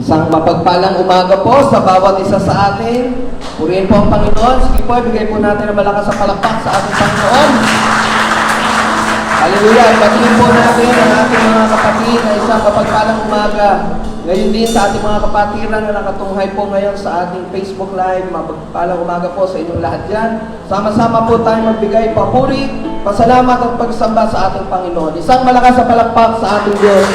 Isang mapagpalang umaga po sa bawat isa sa atin. Purihin po ang Panginoon. Sige po, bigay po natin ang malakas sa palakpak sa ating Panginoon. Hallelujah! Batiin po natin ang ating mga kapatid na isang mapagpalang umaga. Ngayon din sa ating mga kapatiran na nakatunghay po ngayon sa ating Facebook Live. Mapagpalang umaga po sa inyong lahat dyan. Sama-sama po tayo magbigay papuri, pasalamat at pagsamba sa ating Panginoon. Isang malakas sa palakpak sa ating Diyos.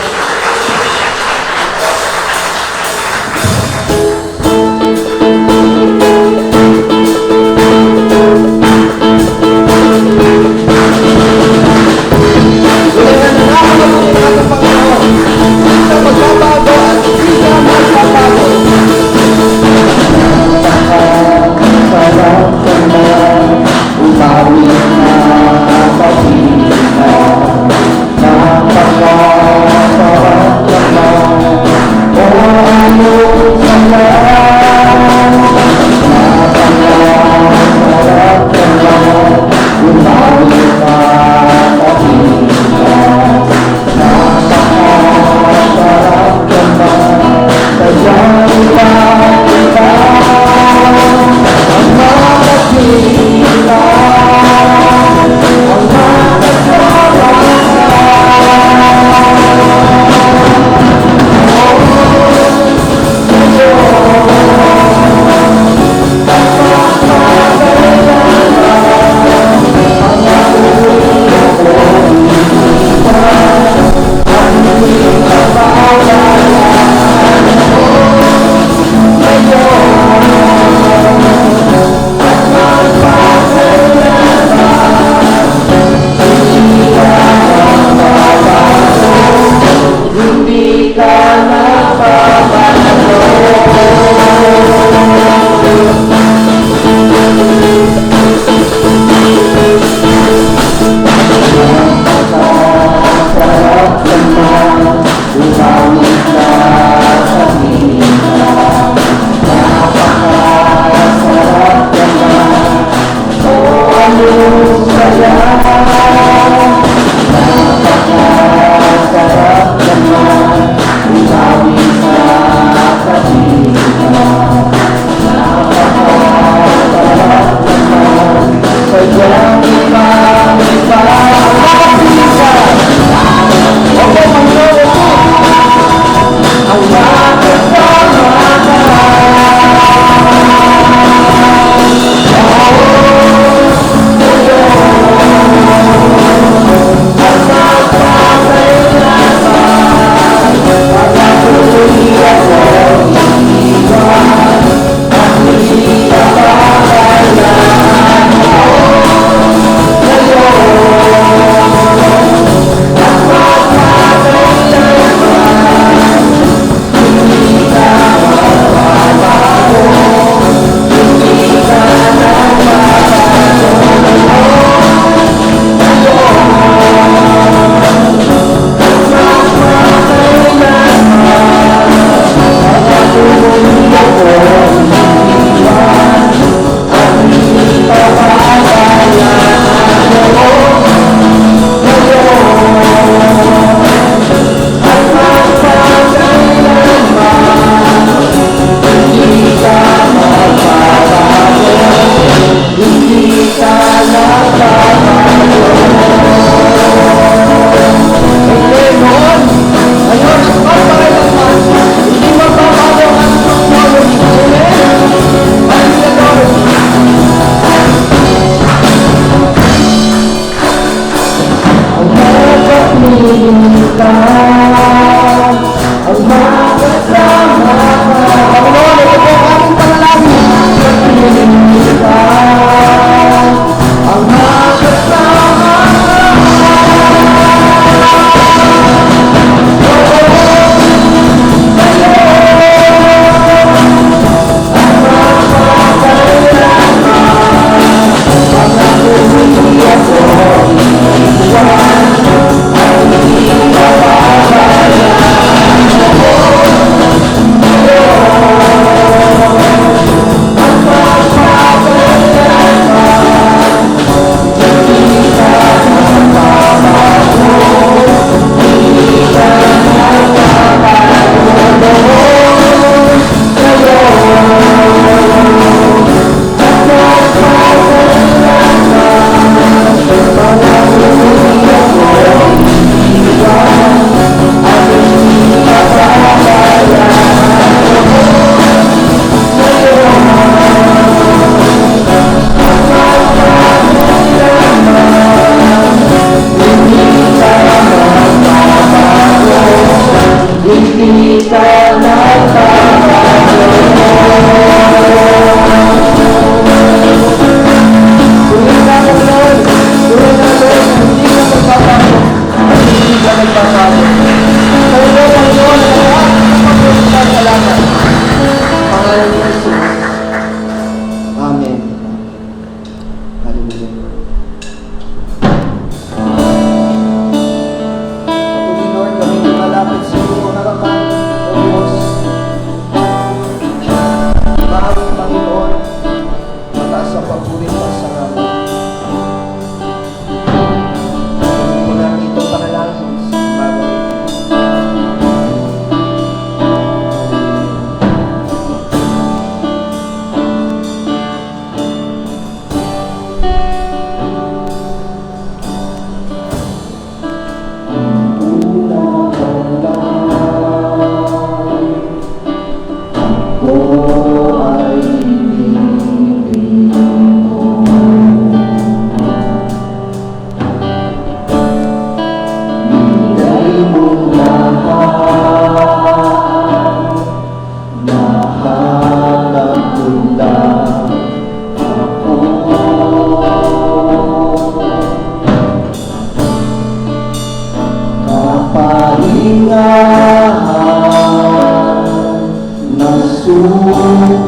Ang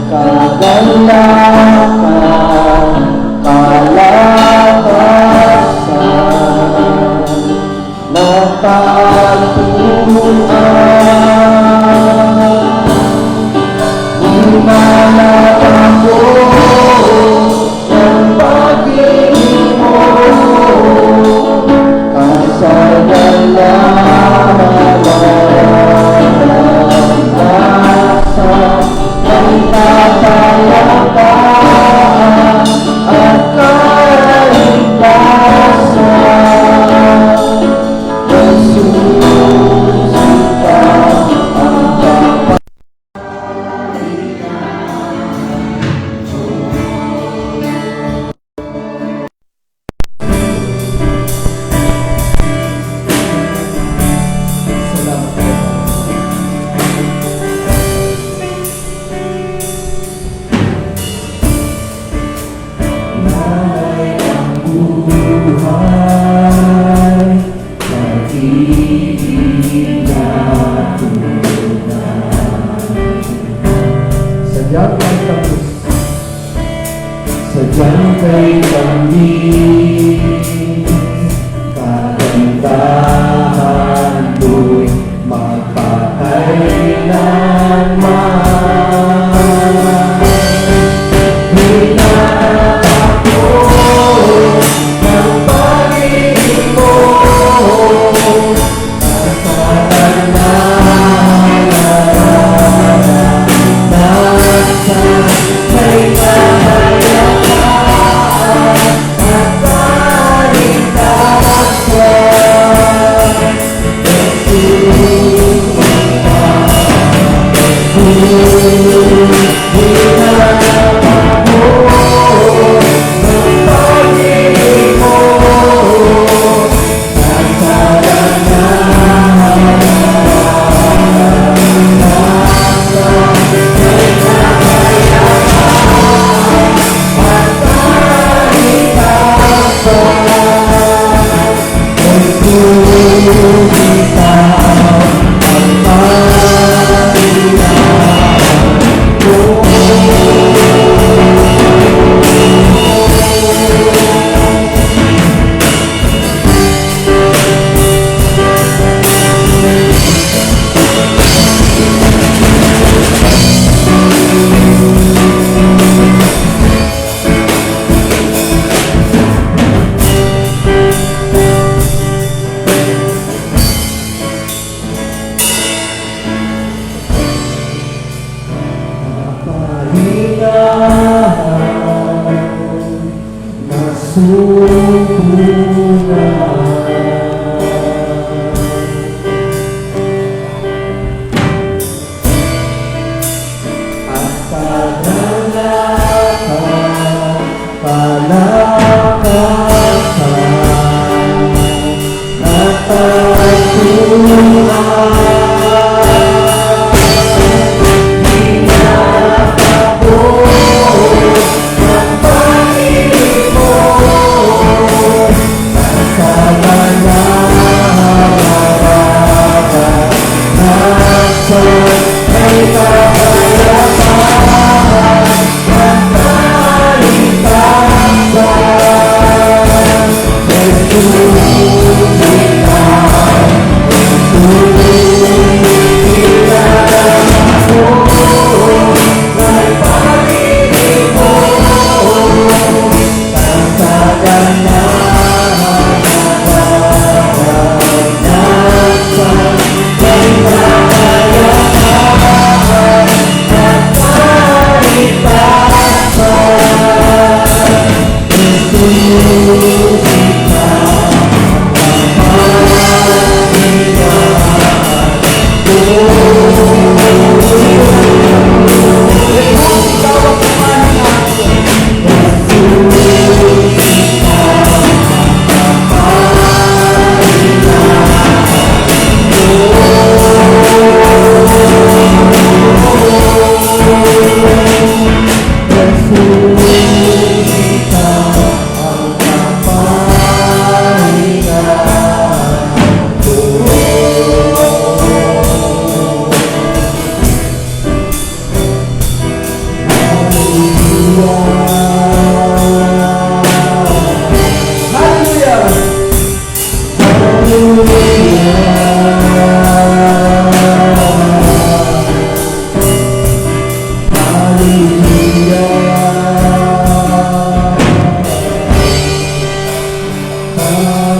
kagalakan, kalakasan, natatuan. Himalat ako ng pag-ibig mo, kasagalaran-naranasan, may kapayapaan at kaligtasan. Jesus, ikaw ang kapayapaan. Salamat po. Nanay ang buhay, pag-ibig na tunay. Sadyang kay tapos, sadyang kay kami, kagandahan do'y magpakailanman. Hinahanap ako ng pag-ibig mo, kasalanan-naranasan, may kapayapaan at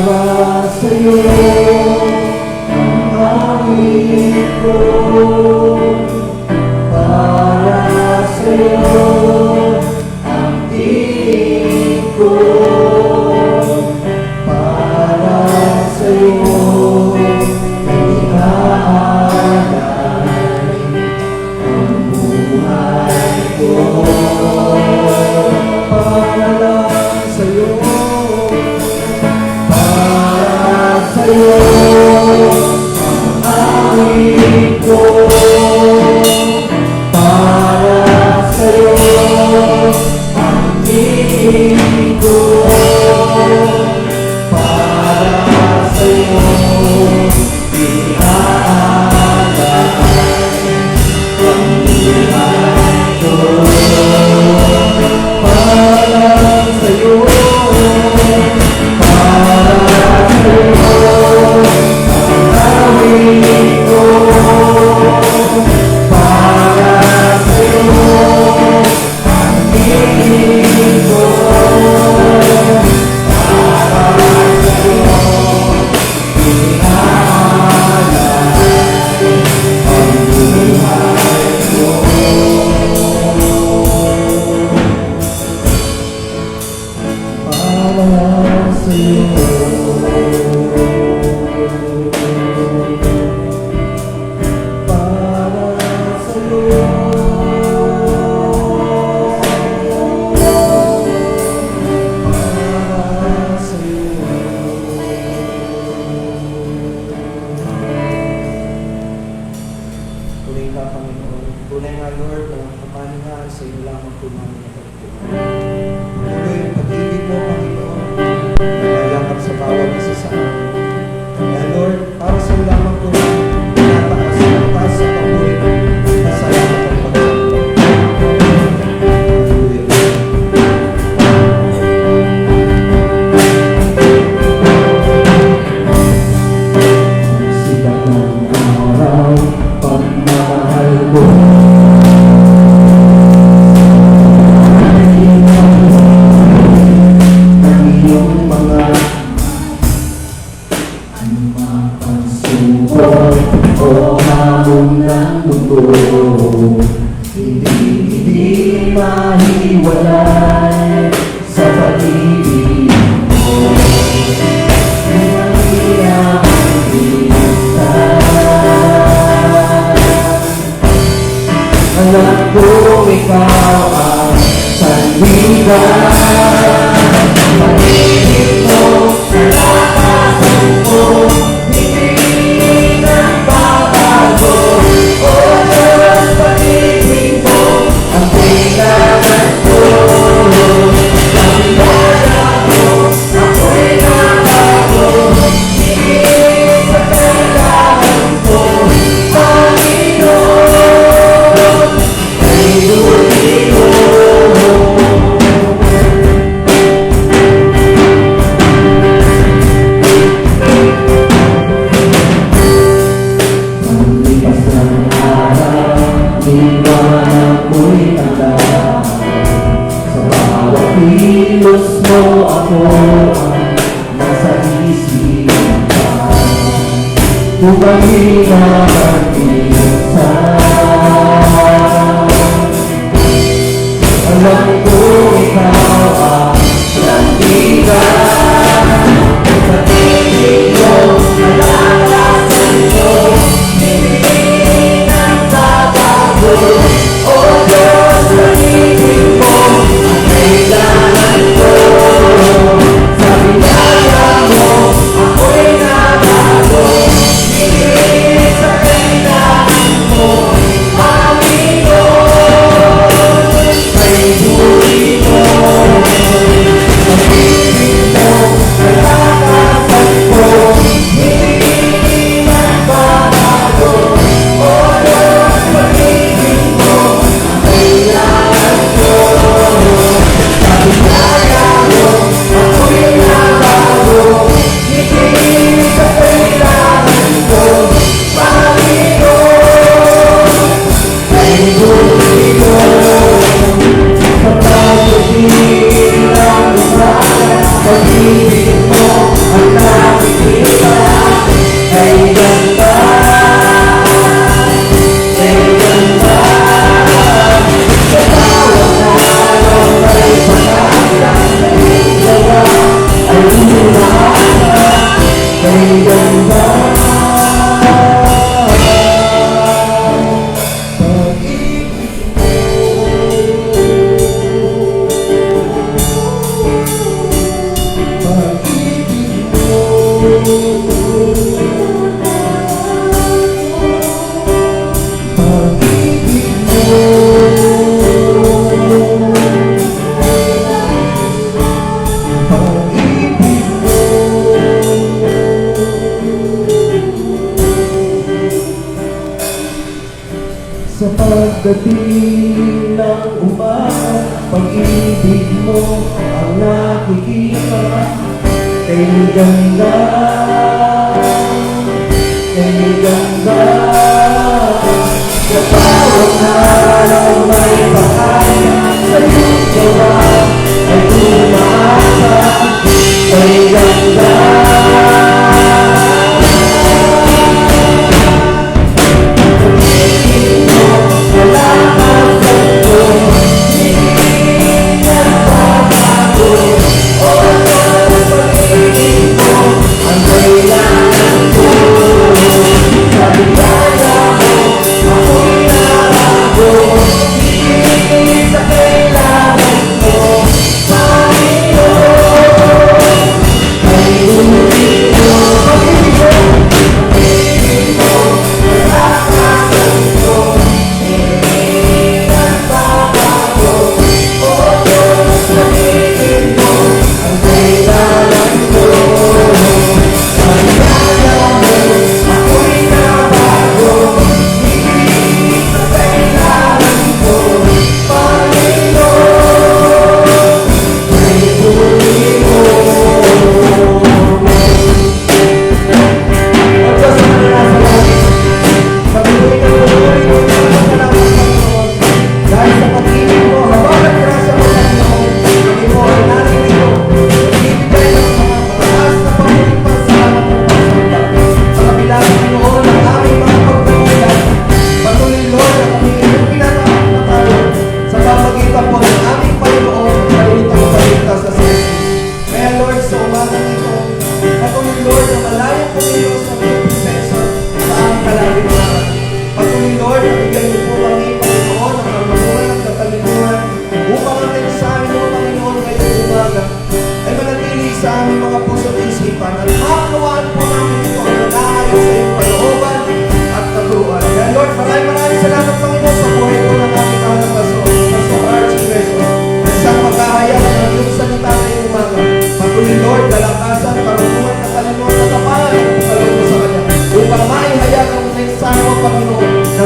Para sa'yo ang awit ko, para sa'yo ang tinig ko, para sa'yo inaalay ang buhay ko. Para lang sa'yo, para sa'yo ang awit ko, para sa'yo ang tinig ko, para sa'yo inaalay ang buhay ko. Para sa'yo, para sa'yo ang awit ko, para sa'yo ang tinig ko, para sa'yo inaalay ang buhay ko. Para sa'yo, para sa'yo, para sa'yo. Tunay ka, Panginoon. Tunay nga, Lord, walang kapaningan sa iyo lamang tumanin na tuloy ang pag-ibig mo, Panginoon, nayakap sa bawat isa sa amin. Kaya, Lord, para sa iyo lamang po, tinataas sa taas sa pag-uwi, masalamat ang pag-ibig. Sikat ng araw, pagmamahal ko, iyong mga pagsubok o hamon ng mundo, hindi mahiwalay sa pag-ibig mo. Mahirap ang minsan, alam ko ikaw ang sanligan. Pag-ibig mo, nalakasan mo, hindi nagbabago. O Diyos, pag-ibig mo, ang kailangan ko. Pag-ibig mo, ako'y nabago. Higit sa kailangan ko, Panginoon, ay luliho. Kilos mo ako ang nasa isipan, tumahina ang minsan. Alam ko ikaw ang sandigan, pag-ibig mo, malakasan mo, hindi nagbabago. O Diyos, pag-ibig mo, ang kailangan ko. Sa biyaya mo, ako'y nabago, higit sa kailangan. Pag-ibig mo, pag-ibig mo, sa pagdating ng umaga, pag-ibig mo ang nakikita. Kay ganda, kay ganda, sa bawat araw may pakaya, sa iyong gawa ay umaasa. Kay ganda,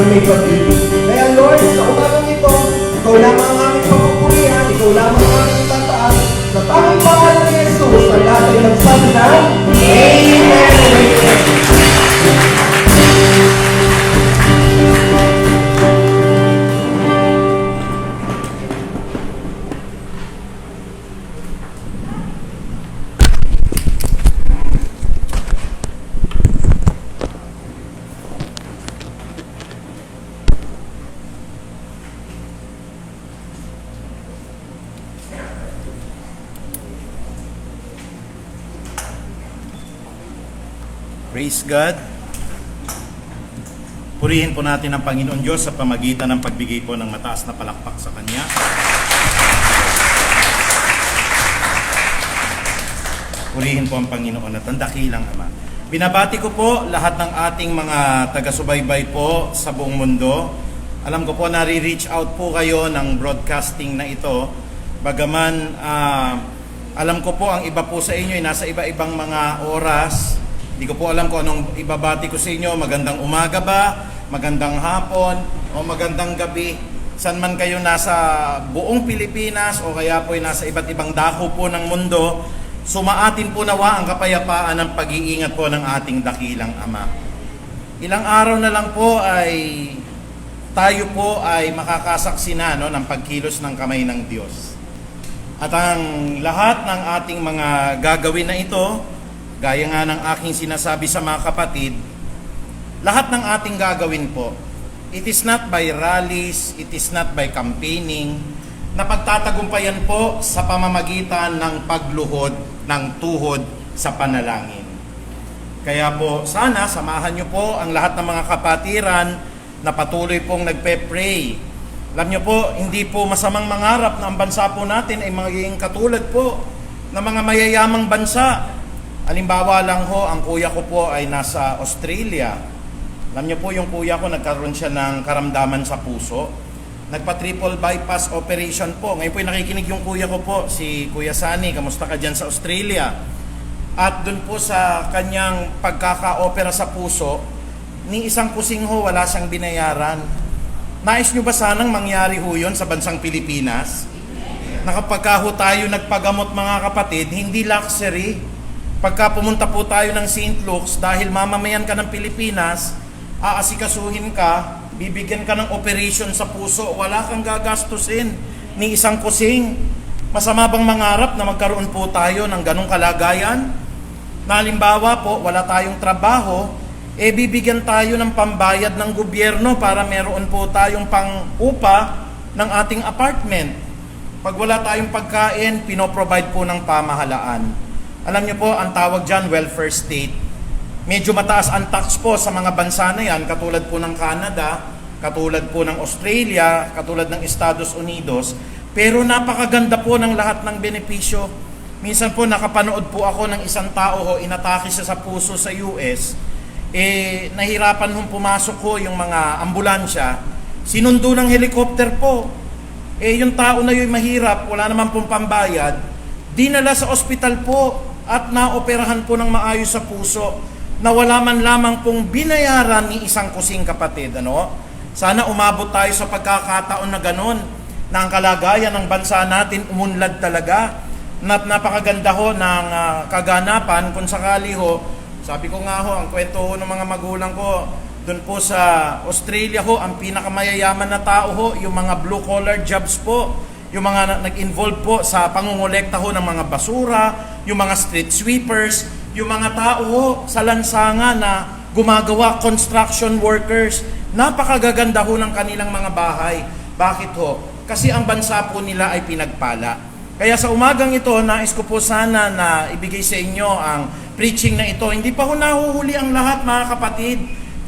may pag-ibig. Kaya Lord, sa umagang ito, Ikaw lamang ang aming pagpupurihan, Ikaw lamang ang aming tataas. Sa tanging pangalan ni Jesus, ang lahat ay nagsabi na, Amen! Praise God. Purihin po natin ang Panginoon Diyos sa pamagitan ng pagbigay po ng mataas na palakpak sa Kanya. Purihin po ang Panginoon at ang dakilang Ama. Binabati ko po lahat ng ating mga taga-subaybay po sa buong mundo. Alam ko po nare-reach out po kayo ng broadcasting na ito. Bagaman alam ko po ang iba po sa inyo ay nasa iba-ibang mga oras. Hindi ko po alam kung anong ibabati ko sa inyo. Magandang umaga ba? Magandang hapon? O magandang gabi? San man kayo nasa buong Pilipinas o kaya po ay nasa iba't ibang dako po ng mundo, sumaatin po nawa ang kapayapaan ng pag-iingat po ng ating dakilang Ama. Ilang araw na lang po ay tayo po ay makakasaksi na ng pagkilos ng kamay ng Diyos. At ang lahat ng ating mga gagawin na ito, gaya nga ng aking sinasabi sa mga kapatid, lahat ng ating gagawin po, it is not by rallies, it is not by campaigning, na pagtatagumpayan po sa pamamagitan ng pagluhod ng tuhod sa panalangin. Kaya po, sana samahan niyo po ang lahat ng mga kapatiran na patuloy pong nagpe-pray. Alam niyo po, hindi po masamang mangarap na ang bansa po natin ay magiging katulad po ng mga mayayamang bansa. Halimbawa lang ho, ang kuya ko po ay nasa Australia. Alam niyo po yung kuya ko, nagkaroon siya ng karamdaman sa puso. Nagpa-triple bypass operation po. Ngayon po nakikinig yung kuya ko po, si Kuya Sani. Kamusta ka dyan sa Australia? At dun po sa kanyang pagkaka-opera sa puso, ni isang kusing ho, wala siyang binayaran. Nais nyo ba sanang mangyari ho yun sa bansang Pilipinas? Na kapag ho tayo nagpagamot mga kapatid, hindi luxury. Pagka pumunta po tayo ng St. Luke's, dahil mamamayan ka ng Pilipinas, aasikasuhin ka, bibigyan ka ng operation sa puso, wala kang gagastusin ni isang kusing. Masama bang mangarap na magkaroon po tayo ng ganong kalagayan? Na halimbawa po, wala tayong trabaho, bibigyan tayo ng pambayad ng gobyerno para meron po tayong pang-upa ng ating apartment. Pag wala tayong pagkain, pinoprovide po ng pamahalaan. Alam niyo po, ang tawag dyan, welfare state. Medyo mataas ang tax po sa mga bansa na yan, katulad po ng Canada, katulad po ng Australia, katulad ng Estados Unidos. Pero napakaganda po ng lahat ng benepisyo. Minsan po nakapanood po ako ng isang tao ho, inatake siya sa puso sa US. Nahirapan hong pumasok ho yung mga ambulansya. Sinundo ng helicopter po. Yung tao na yun mahirap, wala naman pong pambayad. Dinala sa ospital po at naoperahan po ng maayos sa puso na wala man lamang pong binayaran ni isang kusing kapatid. Sana umabot tayo sa pagkakataon na ganon, na ang kalagayan ng bansa natin umunlad talaga. Napakaganda ho ng kaganapan kung sakali ho. Sabi ko nga ho, ang kwento ho ng mga magulang ko, doon po sa Australia ho, ang pinakamayayaman na tao ho, yung mga blue-collar jobs po, yung mga nag-involve po sa pangungulekta ho ng mga basura, yung mga street sweepers, yung mga tao ho sa lansangan na gumagawa, construction workers. Napakagaganda ho ng kanilang mga bahay. Bakit ho? Kasi ang bansa po nila ay pinagpala. Kaya sa umagang ito, nais ko po sana na ibigay sa inyo ang preaching na ito. Hindi pa ho nahuhuli ang lahat mga kapatid.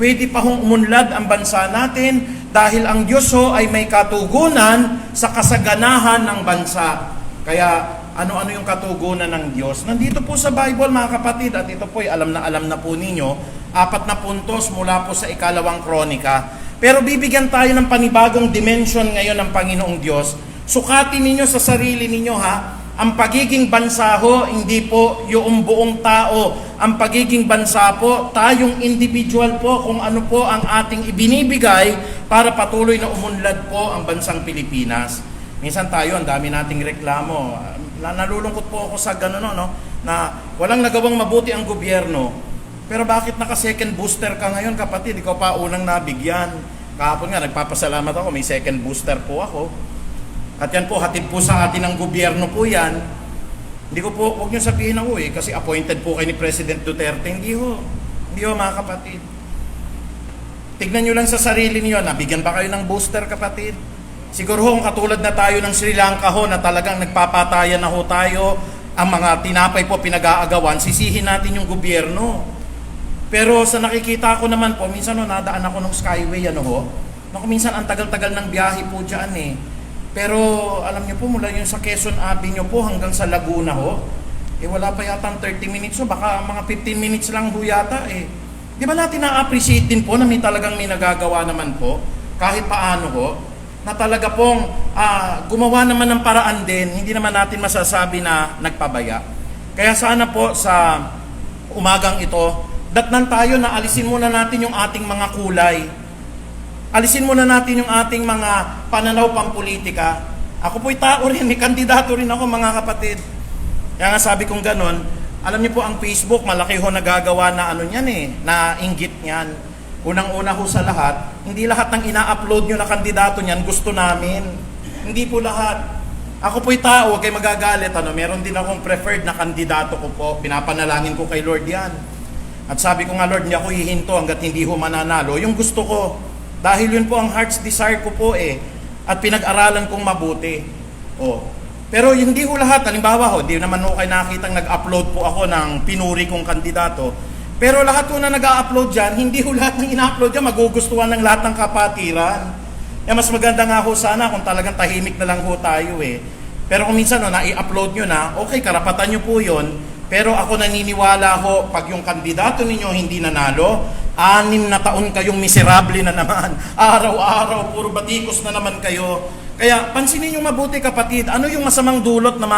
Pwede pa hong umunlad ang bansa natin dahil ang Diyos ho ay may katugunan sa kasaganahan ng bansa. Kaya ano-ano yung katugunan ng Diyos? Nandito po sa Bible mga kapatid, at ito po ay alam na po ninyo, 4 na puntos mula po sa 2 Kronika. Pero bibigyan tayo ng panibagong dimension ngayon ng Panginoong Diyos. Sukatin ninyo sa sarili ninyo ha, ang pagiging bansa ho, hindi po yung buong tao. Ang pagiging bansa po, tayong individual po kung ano po ang ating ibinibigay para patuloy na umunlad po ang bansang Pilipinas. Minsan tayo, ang dami nating reklamo. Nalulungkot po ako sa gano'n, na walang nagawang mabuti ang gobyerno. Pero bakit naka-second booster ka ngayon, kapatid? Ikaw pa unang nabigyan. Kahapon nga, nagpapasalamat ako, may second booster po ako. At yan po, hatid po sa atin ng gobyerno po yan. Hindi ko po, huwag nyo sabihin ako kasi appointed po kayo ni President Duterte. Hindi ho mga kapatid. Tignan nyo lang sa sarili niyo, nabigyan ba kayo ng booster kapatid? Siguro ho, katulad na tayo ng Sri Lanka ho, na talagang nagpapatayan na ho tayo, ang mga tinapay po pinag-aagawan, sisihin natin yung gobyerno. Pero sa nakikita ko naman po, minsan nadaan ako ng Skyway, minsan ang tagal-tagal ng biyahe po dyan Pero alam niyo po, mula yung sa Quezon Avenue po hanggang sa Laguna wala pa yata 30 minutes baka mga 15 minutes lang ho yata Di ba natin na-appreciate din po na may nagagawa naman po, kahit paano na talaga pong gumawa naman ng paraan din, hindi naman natin masasabi na nagpabaya. Kaya sana po sa umagang ito, datnan tayo na alisin muna natin yung ating mga kulay. Alisin muna natin yung ating mga pananaw pampolitika. Ako po'y tao rin, may kandidato rin ako mga kapatid. Kaya nga sabi kong ganon, alam niyo po ang Facebook, malaki ho nagagawa na na inggit niyan. Unang-una ho sa lahat, hindi lahat ng ina-upload nyo na kandidato niyan gusto namin. Hindi po lahat. Ako po'y tao, huwag kayo magagalit. Meron din akong preferred na kandidato ko po. Pinapanalangin ko kay Lord yan. At sabi ko nga, Lord, hindi ako hihinto hanggat hindi ho mananalo. Yung gusto ko, dahil yun po ang heart's desire ko po at pinag-aralan kong mabuti. Pero hindi ho lahat, halimbawa hindi naman ho kayo nakitang nag-upload po ako ng pinuri kong kandidato. Pero lahat ho na nag-upload dyan, hindi ho lahat ng ina-upload dyan magugustuhan ng lahat ng kapatiran. Mas maganda nga ho sana kung talagang tahimik na lang ho tayo Pero kung minsan na i-upload nyo na, okay, karapatan nyo po yun. Pero ako naniniwala ho, pag yung kandidato ninyo hindi nanalo, 6 na taon kayong miserable na naman. Araw-araw, puro batikos na naman kayo. Kaya pansinin nyo mabuti kapatid, ano yung masamang dulot na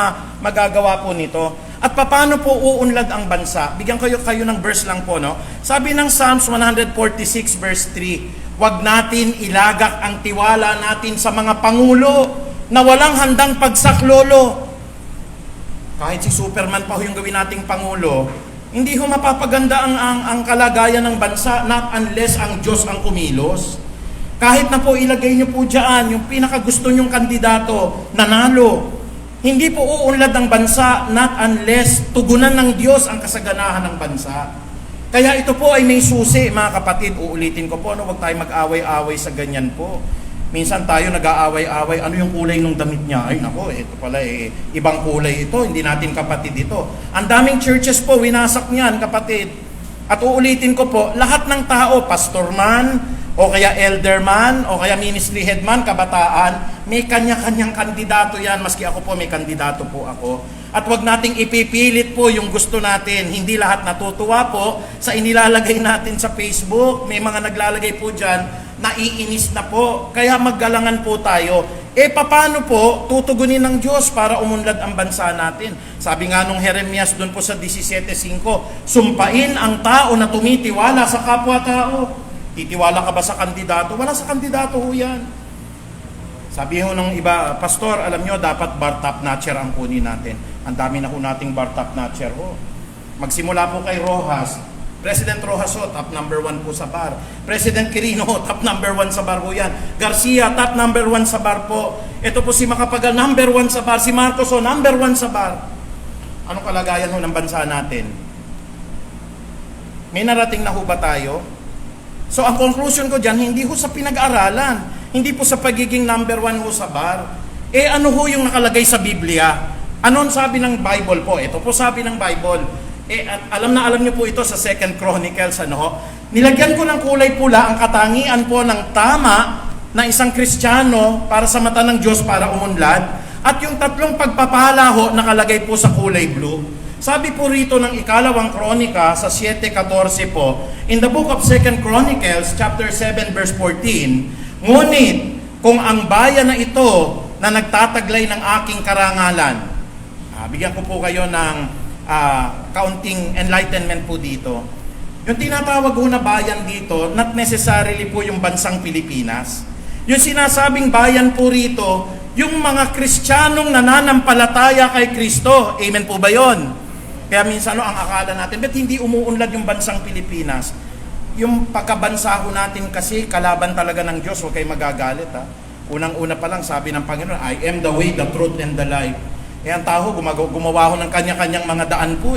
magagawa po nito? At paano po uunlad ang bansa? Bigyan kayo ng verse lang po, no? Sabi ng Psalms 146 verse 3, huwag natin ilagak ang tiwala natin sa mga pangulo na walang handang pagsaklolo. Kahit si Superman pa ho yung gawin nating pangulo, hindi ho mapapaganda ang kalagayan ng bansa not unless ang Diyos ang kumilos. Kahit na po ilagay niyo po dyan yung pinakagusto niyong kandidato, nanalo. Hindi po uunlad ang bansa not unless tugunan ng Diyos ang kasaganahan ng bansa. Kaya ito po ay may susi, mga kapatid. Uulitin ko po, huwag tayo mag-away-away sa ganyan po. Minsan tayo nag-aaway-away, ano yung kulay ng damit niya? Ay nako, ito pala ibang kulay ito, hindi natin kapatid ito. Ang daming churches po, winasak niyan kapatid. At uulitin ko po, lahat ng tao, pastor man, o kaya elder man, o kaya ministry head man, kabataan, may kanya-kanyang kandidato yan, maski ako po may kandidato po ako. At wag nating ipipilit po yung gusto natin. Hindi lahat natutuwa po sa inilalagay natin sa Facebook. May mga naglalagay po dyan, naiinis na po. Kaya maggalangan po tayo. Paano po tutugunin ng Diyos para umunlad ang bansa natin? Sabi nga nung Jeremias doon po sa 17:5, sumpain ang tao na tumitiwala sa kapwa-tao. Titiwala ka ba sa kandidato? Wala sa kandidato ho yan. Sabi ho ng iba, Pastor, alam nyo, dapat bar top notcher ang kunin natin. Ang dami na ho nating bar top notcher ho. Magsimula po kay Rojas. President Rojas ho, top number 1 po sa bar. President Quirino ho, top number 1 sa bar ho yan. Garcia, top number 1 sa bar po. Ito po si Macapagal, number 1 sa bar. Si Marcos ho, number 1 sa bar. Anong kalagayan ho ng bansa natin? May narating na ho ba tayo? So ang conclusion ko dyan, hindi ho sa pinag-aralan. Hindi po sa pagiging number 1 ho sa bar. Ano ho yung nakalagay sa Biblia? Ano sabi ng Bible po? Ito po sabi ng Bible. At alam niyo po ito sa 2 Chronicles, ano ho? Nilagyan ko ng kulay pula ang katangian po ng tama na isang Kristiyano para sa mata ng Diyos para umunlad. At yung 3 pagpapala ho nakalagay po sa kulay blue. Sabi po rito ng 2 Kronika sa 7:14 po, in the book of 2 Chronicles, chapter 7, verse 14, ngunit kung ang bayan na ito na nagtataglay ng aking karangalan, bigyan ko po kayo ng kaunting enlightenment po dito. Yung tinatawag ko na bayan dito, not necessarily po yung bansang Pilipinas. Yung sinasabing bayan po rito, yung mga Kristiyanong nananampalataya kay Kristo. Amen po ba yon? Kaya minsan ang akala natin, ba't hindi umuunlad yung bansang Pilipinas? Yung pagkabansa ho natin kasi, kalaban talaga ng Diyos, huwag kayo magagalit ha. Unang-una pa lang, sabi ng Panginoon, I am the way, the truth, and the life. Ang tao, gumawa ho ng kanya-kanyang mga daan po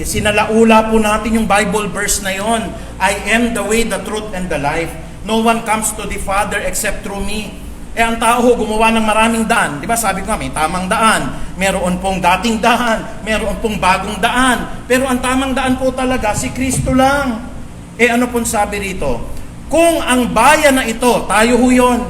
sinalaula po natin yung Bible verse na yon. I am the way, the truth, and the life. No one comes to the Father except through me. Ang tao ho, gumawa ng maraming daan. Di ba sabi ko nga, may tamang daan. Meron pong dating daan. Meron pong bagong daan. Pero ang tamang daan po talaga, si Kristo lang. Ano pong sabi rito? Kung ang bayan na ito, tayo ho yun,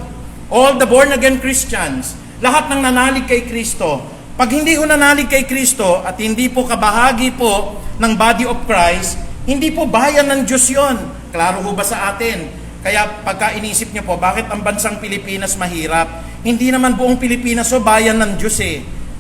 all the born-again Christians, lahat ng nanalig kay Kristo, pag hindi ho nanalig kay Kristo at hindi po kabahagi po ng body of Christ, hindi po bayan ng Diyos yun. Klaro ho ba sa atin? Kaya pagka inisip niyo po, bakit ang bansang Pilipinas mahirap? Hindi naman buong Pilipinas bayan ng Diyos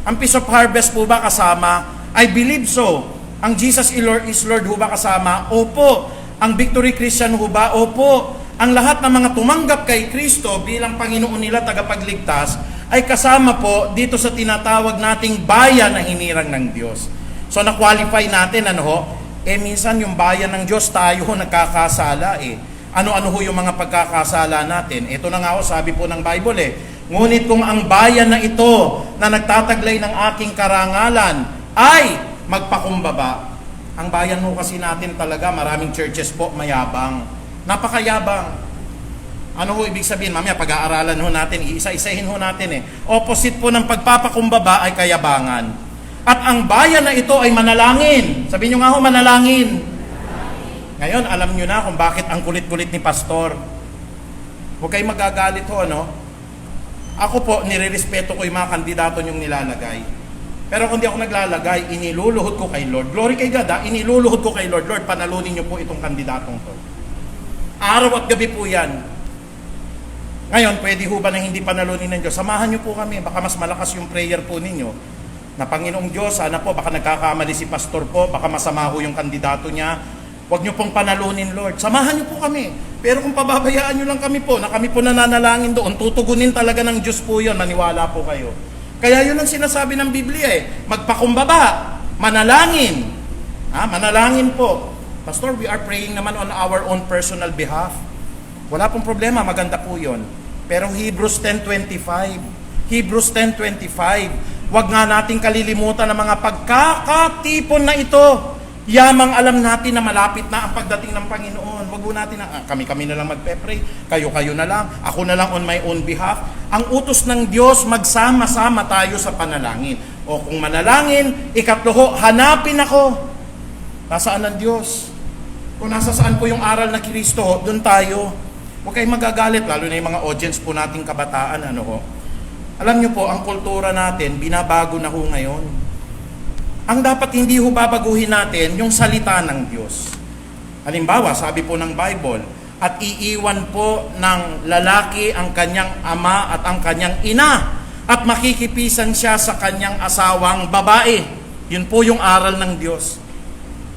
Ang Peace of Harvest po ba kasama? I believe so. Ang Jesus is Lord ho ba kasama? Opo. Ang Victory Christian ho ba? Opo. Ang lahat ng mga tumanggap kay Kristo bilang Panginoon nila tagapagligtas ay kasama po dito sa tinatawag nating bayan na hinirang ng Diyos. So na-qualify natin, minsan yung bayan ng Diyos tayo nagkakasala Ano-ano ho yung mga pagkakasala natin? Ito na nga ho, sabi po ng Bible ngunit kung ang bayan na ito na nagtataglay ng aking karangalan ay magpakumbaba. Ang bayan ho kasi natin talaga, maraming churches po, mayabang. Napakayabang. Ano ho ibig sabihin? Mamaya pag-aaralan ho natin, isa-isahin ho natin Opposite po ng pagpapakumbaba ay kayabangan. At ang bayan na ito ay manalangin. Sabihin nyo nga ho, manalangin. Ngayon, alam nyo na kung bakit ang kulit-kulit ni Pastor. Huwag kayo magagalit ho, Ako po, nire-respeto ko yung mga kandidato nyong nilalagay. Pero kung di ako naglalagay, iniluluhod ko kay Lord. Glory kay God, iniluluhod ko kay Lord. Lord, panalunin niyo po itong kandidatong to. Araw at gabi po yan. Ngayon, pwede ho ba na hindi panalunin ng Diyos? Samahan niyo po kami. Baka mas malakas yung prayer po ninyo. Na Panginoong Diyos, sana po, baka nagkakamali si pastor po, baka masama ho yung kandidato niya. Huwag niyo pong panalunin, Lord. Samahan niyo po kami. Pero kung pababayaan niyo lang kami po, na kami po nananalangin doon, tutugunin talaga ng Diyos po yun. Maniwala po kayo. Kaya yun ang sinasabi ng Biblia magpakumbaba, manalangin. Manalangin po. Pastor, we are praying naman on our own personal behalf. Wala pong problema, maganda po yun. Pero Hebrews 10:25, Hebrews 10:25, wag nga nating kalilimutan ng mga pagkakatipon na ito. Yamang alam natin na malapit na ang pagdating ng Panginoon. Wag po natin na kami-kami na lang magpe-pray, kayo-kayo na lang, ako na lang on my own behalf. Ang utos ng Diyos, magsama-sama tayo sa panalangin. O kung manalangin, ikatlo, hanapin ako. Nasaan ang Diyos? Kung nasa saan po yung aral na Kristo, doon tayo. Huwag kayong magagalit, lalo na yung mga audience po nating kabataan. Alam nyo po, ang kultura natin, binabago na ho ngayon. Ang dapat hindi ho babaguhin natin, yung salita ng Diyos. Halimbawa, sabi po ng Bible, at iiwan po ng lalaki ang kanyang ama at ang kanyang ina, at makikipisan siya sa kanyang asawang babae. Yun po yung aral ng Diyos.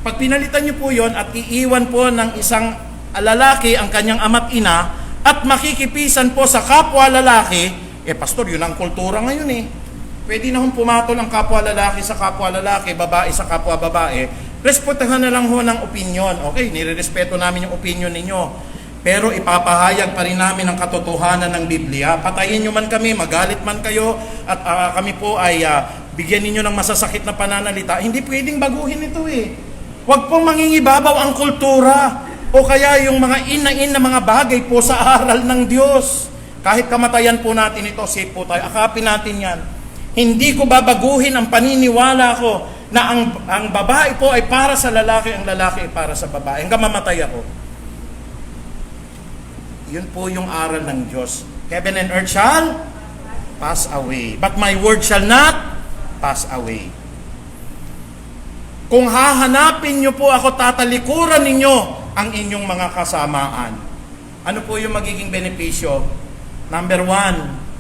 Pag pinalitan niyo po yon at iiwan po ng isang lalaki ang kanyang ama't ina, at makikipisan po sa kapwa lalaki, pastor, yun ang kultura ngayon Pwede na hong pumatol ang kapwa lalaki sa kapwa lalaki, babae sa kapwa babae. Respetuhan na lang ho ng opinion. Okay, nirerespeto namin yung opinion ninyo. Pero ipapahayag pa rin namin ang katotohanan ng Biblia. Patayin nyo man kami, magalit man kayo, at kami po ay bigyan ninyo ng masasakit na pananalita. Hindi pwedeng baguhin ito Huwag pong mangingibabaw ang kultura o kaya yung mga in na mga bagay po sa aral ng Diyos. Kahit kamatayan po natin ito, safe po tayo. Akapin natin yan. Hindi ko babaguhin ang paniniwala ko na ang babae po ay para sa lalaki, ang lalaki ay para sa babae. Hanggang mamatay ako. Yun po yung aral ng Diyos. Heaven and earth shall pass away, but my word shall not pass away. Kung hahanapin nyo po ako, tatalikuran ninyo ang inyong mga kasamaan. Ano po yung magiging benepisyo? Number 1,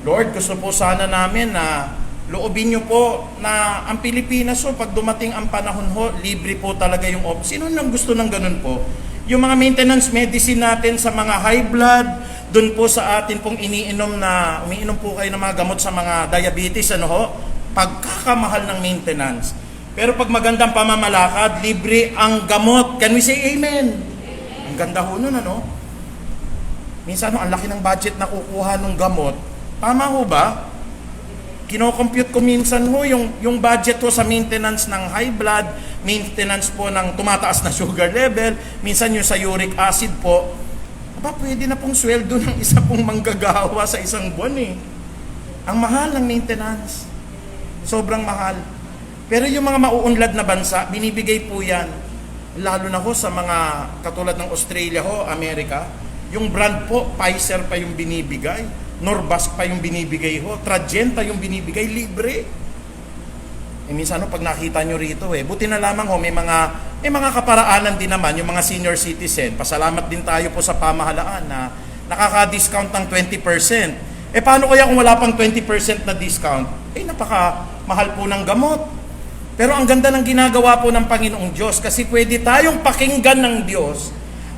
Lord, gusto po sana namin na loobin nyo po na ang Pilipinas pag dumating ang panahon libre po talaga yung Sino nang gusto ng ganun po? Yung mga maintenance medicine natin sa mga high blood, dun po sa atin pong umiinom po kayo ng mga gamot sa mga diabetes, pagkakamahal ng maintenance. Pero pag magandang pamamalakad, libre ang gamot. Can we say amen? Ang ganda ho nun, Minsan, ang laki ng budget na kukuha ng gamot. Tama ho ba? Kino-compute ko minsan yung budget ho sa maintenance ng high blood, maintenance po ng tumataas na sugar level, minsan yung sa uric acid po. Pwede na pong sweldo ng isa pong manggagawa sa isang buwan Ang mahal ng maintenance. Sobrang mahal. Pero yung mga mauunlad na bansa, binibigay po yan. Lalo na ho sa mga katulad ng Australia Amerika, yung brand po, Pfizer pa yung binibigay. Norvasc pa yung binibigay Tradjenta yung binibigay, libre. Minsan pag nakita nyo rito buti na lamang may mga kaparaanan din naman yung mga senior citizen. Pasalamat din tayo po sa pamahalaan na nakaka-discount ng 20%. Paano kaya kung wala pang 20% na discount? Napaka-mahal po ng gamot. Pero ang ganda ng ginagawa po ng Panginoong Diyos kasi pwede tayong pakinggan ng Diyos,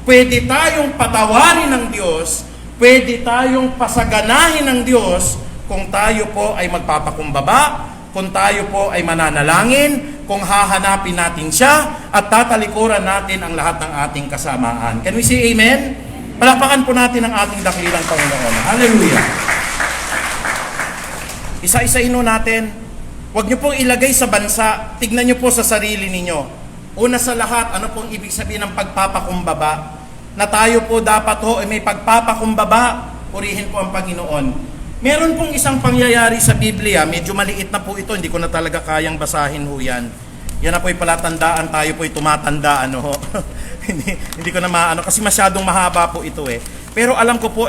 pwede tayong patawarin ng Diyos, pwede tayong pasaganahin ng Diyos kung tayo po ay magpapakumbaba, kung tayo po ay mananalangin, kung hahanapin natin siya, at tatalikuran natin ang lahat ng ating kasamaan. Can we say amen? Palakpakan po natin ang ating dakilang Panginoon. Hallelujah! Isa-isahin natin. Huwag niyo pong ilagay sa bansa. Tignan niyo po sa sarili ninyo. Una sa lahat, ano pong ibig sabihin ng pagpapakumbaba? Na tayo po dapat may pagpapakumbaba, purihin po ang Panginoon. Meron pong isang pangyayari sa Biblia, medyo maliit na po ito, hindi ko na talaga kayang basahin yan. Yan na po'y palatandaan, tayo po'y tumatanda, hindi ko na maano, kasi masyadong mahaba po ito Pero alam ko po,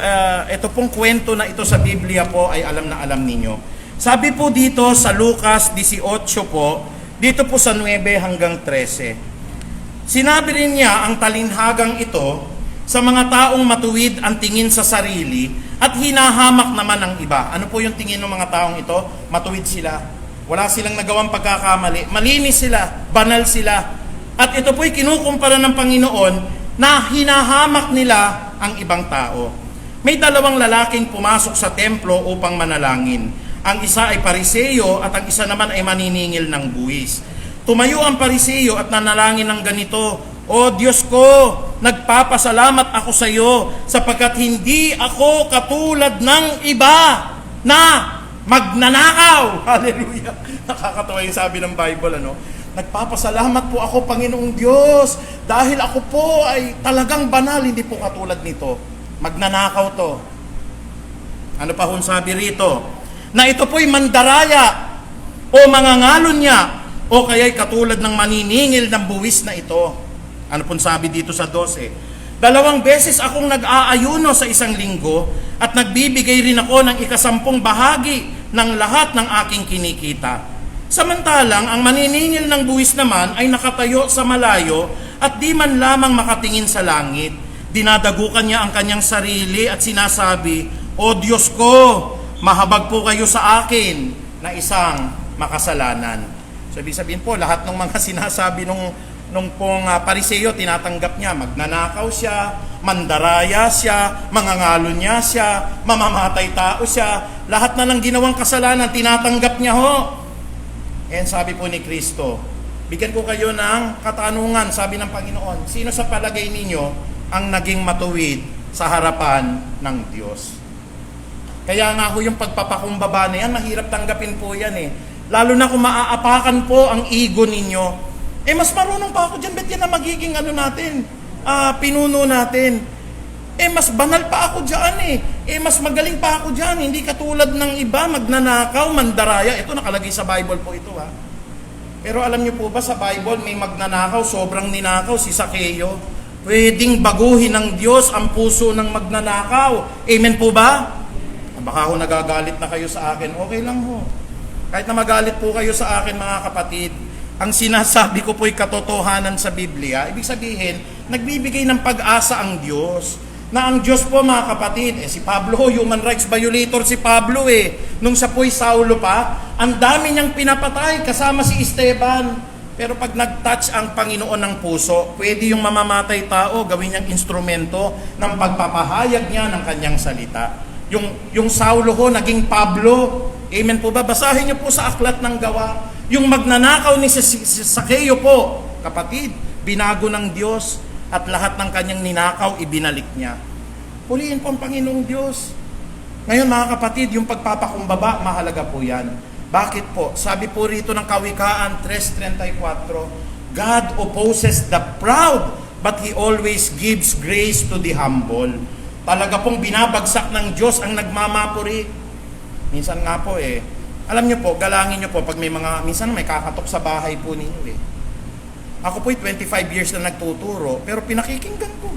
ito pong kwento na ito sa Biblia po ay alam na alam ninyo. Sabi po dito sa Lucas 18 po, dito po sa 9 hanggang 13. Sinabi rin niya ang talinhagang ito sa mga taong matuwid ang tingin sa sarili at hinahamak naman ang iba. Ano po yung tingin ng mga taong ito? Matuwid sila. Wala silang nagawang pagkakamali. Malinis sila, banal sila. At ito po'y kinukumpara ng Panginoon na hinahamak nila ang ibang tao. May dalawang lalaking pumasok sa templo upang manalangin. Ang isa ay pariseyo at ang isa naman ay maniningil ng buwis. Tumayo ang pariseyo at nanalangin ng ganito, "O Diyos ko, nagpapasalamat ako sa iyo sapagkat hindi ako katulad ng iba na magnanakaw." Hallelujah! Nakakatawa yung sabi ng Bible, ano? Nagpapasalamat po ako, Panginoong Diyos, dahil ako po ay talagang banal, hindi po katulad nito. Magnanakaw to. Ano pa kung sabi rito? Na ito po'y mandaraya o mangangalon niya o kaya'y katulad ng maniningil ng buwis na ito. Ano pong sabi dito sa 12? 2 beses akong nag-aayuno sa isang linggo at nagbibigay rin ako ng 10 bahagi ng lahat ng aking kinikita. Samantalang ang maniningil ng buwis naman ay nakatayo sa malayo at di man lamang makatingin sa langit. Dinadagukan niya ang kanyang sarili at sinasabi, "O Diyos ko, mahabag po kayo sa akin na isang makasalanan." So, ibig sabihin po, lahat ng mga sinasabi nung pong pariseyo, tinatanggap niya. Magnanakaw siya, mandaraya siya, mangangalon niya siya, mamamatay tao siya. Lahat na ng ginawang kasalanan, tinatanggap niya ho. And sabi po ni Kristo, bigyan ko kayo ng katanungan, sabi ng Panginoon, sino sa palagay ninyo ang naging matuwid sa harapan ng Diyos? Kaya nga ho yung pagpapakumbaba na yan, mahirap tanggapin po yan eh. Lalo na kung maaapakan po ang ego ninyo. Mas marunong pa ako dyan, bet yan na magiging pinuno natin. Mas banal pa ako dyan mas magaling pa ako dyan. Hindi katulad ng iba, magnanakaw, mandaraya. Ito nakalagay sa Bible po ito ha. Pero alam niyo po ba sa Bible may magnanakaw, sobrang ninakaw, si Sakeo. Pwedeng baguhin ng Diyos ang puso ng magnanakaw. Amen po ba? Baka ho nagagalit na kayo sa akin, okay lang ho. Kahit na magalit po kayo sa akin mga kapatid, ang sinasabi ko po'y katotohanan sa Biblia. Ibig sabihin, nagbibigay ng pag-asa ang Diyos. Na ang Diyos po mga kapatid, si Pablo, human rights violator si Pablo Nung siya po'y Saulo pa, ang dami niyang pinapatay kasama si Esteban. Pero pag nag-touch ang Panginoon ng puso, pwede yung mamamatay tao, gawin niyang instrumento ng pagpapahayag niya ng kanyang salita. Yung Saulo ho, naging Pablo. Amen po ba? Basahin niyo po sa Aklat ng Gawa. Yung magnanakaw ni Sakeo po, kapatid, binago ng Diyos at lahat ng kanyang ninakaw, ibinalik niya. Puliin po ang Panginoong Diyos. Ngayon mga kapatid, yung pagpapakumbaba, mahalaga po yan. Bakit po? Sabi po rito ng Kawikaan 3:34, God opposes the proud, but He always gives grace to the humble. Talaga pong binabagsak ng Diyos ang nagmamapuri. Minsan nga po alam niyo po, galangin niyo po pag minsan may kakatok sa bahay po ninyo Ako po'y 25 years na nagtuturo, pero pinakikinggan ko.